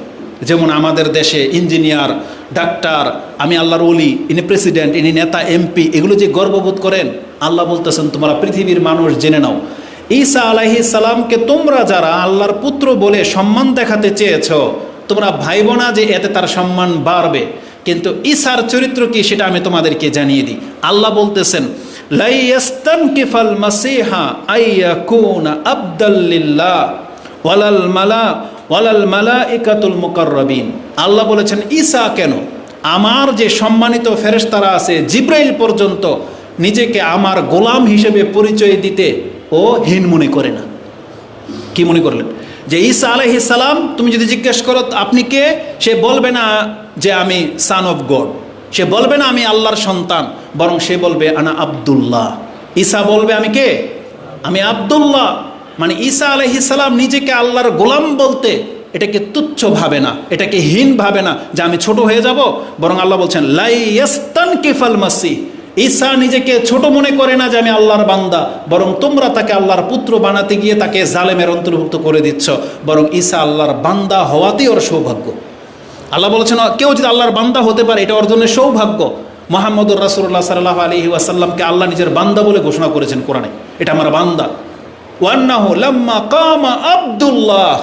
যেমন আমাদের দেশে ইঞ্জিনিয়ার, ডাক্তার, আমি আল্লাহর ওলি, ইনি প্রেসিডেন্ট, ইনি নেতা, এমপি, এগুলো যে গর্ববোধ করেন, আল্লাহ বলতেছেন তোমরা পৃথিবীর মানুষ জেনে নাও, ঈসা আলাইহিস সালামকে তোমরা যারা আল্লাহর পুত্র বলে সম্মান দেখাতে চেয়েছ, তোমরা ভাইব না যে এতে তার সম্মান বাড়বে। কিন্তু ঈসার চরিত্র কি সেটা আমি তোমাদেরকে জানিয়ে দিই। আল্লাহ বলতেছেন লা ইয়াস্তানকিফাল মাসিহা আইয়াকুনা আবদাল লিল্লাহ ওয়ালাল মালাইকাতুল মুকাররাবিন। আল্লাহ বলেছেন ঈসা কেন, আমার যে সম্মানিত ফেরেশতারা আছে, জিব্রাইল পর্যন্ত নিজেকে আমার গোলাম হিসেবে পরিচয় দিতে ও হীন মনে করে না। কি মনে করলেন? যে ঈসা আলাইহিস সালাম তুমি যদি জিজ্ঞেস করো আপনি কে, সে বলবে না যে আমি সান অফ গড, সে বলবে না আমি আল্লাহর সন্তান, বরং সে বলবে আনা আব্দুল্লাহ। ঈসা বলবে আমি কে? আমি আব্দুল্লাহ। মানে ঈসা আলাইহিস সালাম নিজেকে আল্লাহর গোলাম বলতে এটাকে তুচ্ছ ভাবে না, এটাকে হীন ভাবে না যে আমি ছোট হয়ে যাব। বরং আল্লাহ বলছেন লা ইয়াস্তানকিফাল মাসিহ, ঈসা নিজেকে ছোট মনে করে না যে আমি আল্লাহর বান্দা, বরং তোমরা তাকে আল্লাহর পুত্র বানাতে গিয়ে তাকে জালেমের অন্তর্ভুক্ত করে দিচ্ছ। বরং ঈসা আল্লাহর বান্দা হওয়াতেই ওর সৌভাগ্য। আল্লাহ বলেছেন কেউ যদি আল্লাহর বান্দা হতে পারে এটা অর্জনের সৌভাগ্য। মুহাম্মদুর রাসূলুল্লাহ সাল্লাল্লাহু আলাইহি ওয়াসাল্লামকে আল্লাহ নিজের বান্দা বলে ঘোষণা করেছেন কোরআনে, এটা আমার বান্দা। ওয়ান্নাহু লাম্মা কামা আব্দুল্লাহ,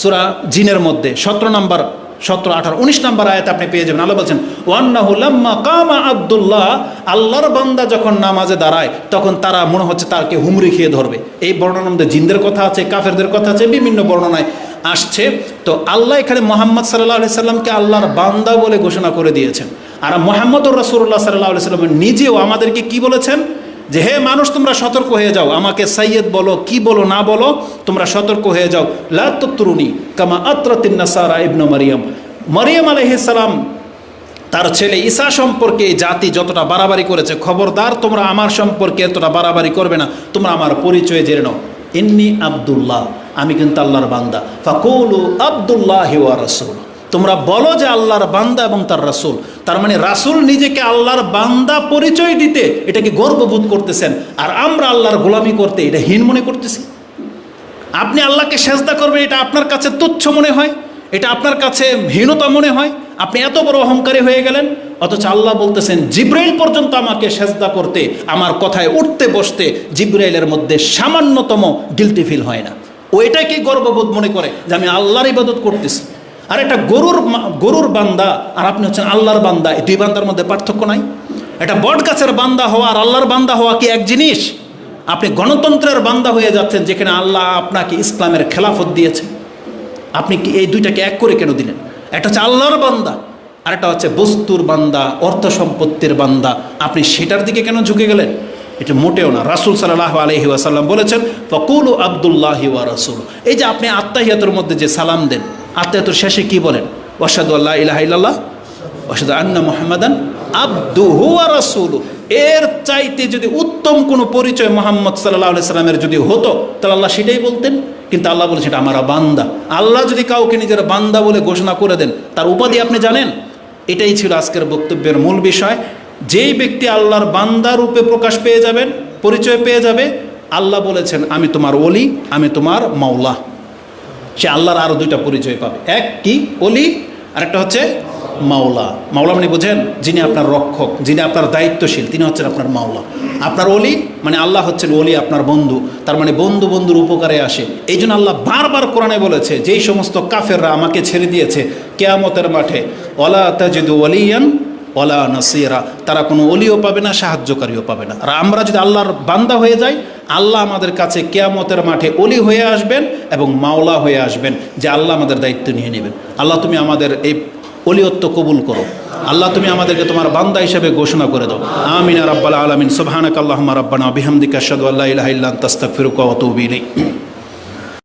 সূরা জিনের মধ্যে 17 নম্বর 17, 18, 19 নম্বর আয়াত আপনি পেয়ে যাবেন। আল্লাহ বলছেন ওয়ান্নাহু লাম্মা কামা আব্দুল্লাহ, আল্লাহর বান্দা যখন নামাজে দাঁড়ায় তখন তারা মনে হচ্ছে তাকে হুমড়ি খেয়ে ধরবে। এই বর্ণনার মধ্যে জিনদের কথা আছে, কাফেরদের কথা আছে, বিভিন্ন বর্ণনায় আসছে। তো আল্লাহ এখানে মুহাম্মদ সাল্লাল্লাহু আলাইহি সাল্লামকে আল্লাহর বান্দা বলে ঘোষণা করে দিয়েছেন। আর মুহাম্মদুর রাসূলুল্লাহ সাল্লাল্লাহু আলাইহি সাল্লাম নিজেও আমাদেরকে কি বলেছেন যে হে মানুষ তোমরা সতর্ক হয়ে যাও, আমাকে সাইয়্যেদ বলো কি বলো না বলো, তোমরা সতর্ক হয়ে যাও। লা তুতরুনি কামা আতরাতিন নাসারা ইবনু মারিয়াম, মারিয়াম আলাইহিস সালাম তার ছেলে ঈসা সম্পর্কে জাতি যতটা বাড়াবাড়ি করেছে, খবরদার তোমরা আমার সম্পর্কে এতটা বাড়াবাড়ি করবে না, তোমরা আমার পরিচয় জেনে নাও। ইন্নী আব্দুল্লাহ, আমি কিন্তু আল্লাহর বান্দা। ফাকুলু আব্দুল্লাহি ওয়া রাসূল, তোমরা বলো যে আল্লাহর বান্দা এবং তার রাসূল। তার মানে রাসূল নিজেকে আল্লাহর বান্দা পরিচয় দিতে এটাকে গর্ববোধ করতেছেন, আর আমরা আল্লাহর গোলামি করতে এটা হীন মনে করতেছি। আপনি আল্লাহকে সেজদা করবেন, এটা আপনার কাছে তুচ্ছ মনে হয়, এটা আপনার কাছে হীনতা মনে হয়, আপনি এত বড় অহংকারী হয়ে গেলেন। অথচ আল্লাহ বলতেছেন জিবরাইল পর্যন্ত আমাকে সেজদা করতে, আমার কথায় উঠতে বসতে জিবরাইলের মধ্যে সামান্যতম গিলটি ফিল হয় না। ও এটাকে গর্ববোধ মনে করে যে আমি আল্লাহর ইবাদত করতেছি। আর এটা গরুর বান্দা, আর আপনি হচ্ছেন আল্লাহর বান্দা, এই দুই বান্দার মধ্যে পার্থক্য নাই? এটা বট গাছের বান্দা হওয়া আর আল্লাহর বান্দা হওয়া কি এক জিনিস? আপনি গণতন্ত্রের বান্দা হয়ে যাচ্ছেন, যেখানে আল্লাহ আপনাকে ইসলামের খেলাফত দিয়েছে। আপনি কি এই দুইটাকে এক করে কেন দিলেন? একটা হচ্ছে আল্লাহর বান্দা, আর একটা হচ্ছে বস্তুর বান্দা, অর্থ সম্পত্তির বান্দা। আপনি সেটার দিকে কেন ঝুঁকে গেলেন? এটা মোটেও না। রাসূল সাল্লাল্লাহু আলাইহি ওয়াসাল্লাম বলেছেন ফাকুলু আবদুল্লাহি ওয়া রাসূল। এই যে আপনি আত্তাহিয়াতুর মধ্যে যে সালাম দেন, আত্তাহিয়াতুর শেষে কি বলেন? আশহাদু আল্লা ইলাহা ইল্লাল্লাহ ওয়া আশহাদু আন্না মুহাম্মাদান আবদুহু ওয়া রাসূলুহু। এর চাইতে যদি উত্তম কোনো পরিচয় মুহাম্মদ সাল্লাল্লাহু আলাইহি সাল্লামের যদি হতো, তাহলে আল্লাহ সেটাই বলতেন। কিন্তু আল্লাহ বলেছেন এটা আমার বান্দা। আল্লাহ যদি কাউকে নিজের বান্দা বলে ঘোষণা করে দেন, তার উপাধি আপনি জানেন? এটাই ছিল আজকের বক্তব্যের মূল বিষয়। যেই ব্যক্তি আল্লাহর বান্দা রূপে প্রকাশ পেয়ে যাবেন, পরিচয় পেয়ে যাবে, আল্লাহ বলেছেন আমি তোমার ওলি, আমি তোমার মাওলা। সে আল্লাহর আরও দুইটা পরিচয় পাবে। এক কি? ওলি, আরেকটা হচ্ছে মাওলা। মাওলা মানে বোঝেন? যিনি আপনার রক্ষক, যিনি আপনার দায়িত্বশীল, তিনি হচ্ছেন আপনার মাওলা। আপনার ওলি মানে আল্লাহ হচ্ছেন ওলি, আপনার বন্ধু। তার মানে বন্ধু বন্ধুর উপকারে আসে। এই জন্য আল্লাহ বারবার কোরআনে বলেছে, যেই সমস্ত কাফেররা আমাকে ছেড়ে দিয়েছে কিয়ামতের মাঠে, ওয়ালা তাজিদু ওয়ালিয়ান ওয়ালা নাসিরা, তারা কোনো ওলিও পাবে না, সাহায্যকারীও পাবে না। আর আমরা যদি আল্লাহর বান্দা হয়ে যাই, আল্লাহ আমাদের কাছে কিয়ামতের মাঠে ওলি হয়ে আসবেন এবং মাওলা হয়ে আসবেন, যে আল্লাহ আমাদের দায়িত্ব নিয়ে নেবেন। আল্লাহ তুমি আমাদের এই ওলিয়ত্ব কবুল করো। আল্লাহ তুমি আমাদেরকে তোমার বান্দা হিসেবে ঘোষণা করে দাও। আমিন রাব্বাল আলামিন। সুবহানাকাল্লাহুম্মা রাব্বানা বিহামদিকা আশহাদু আল্লা ইলাহা ইল্লা আনতা আস্তাগফিরুকা ওয়া আতুবু ইলাইক।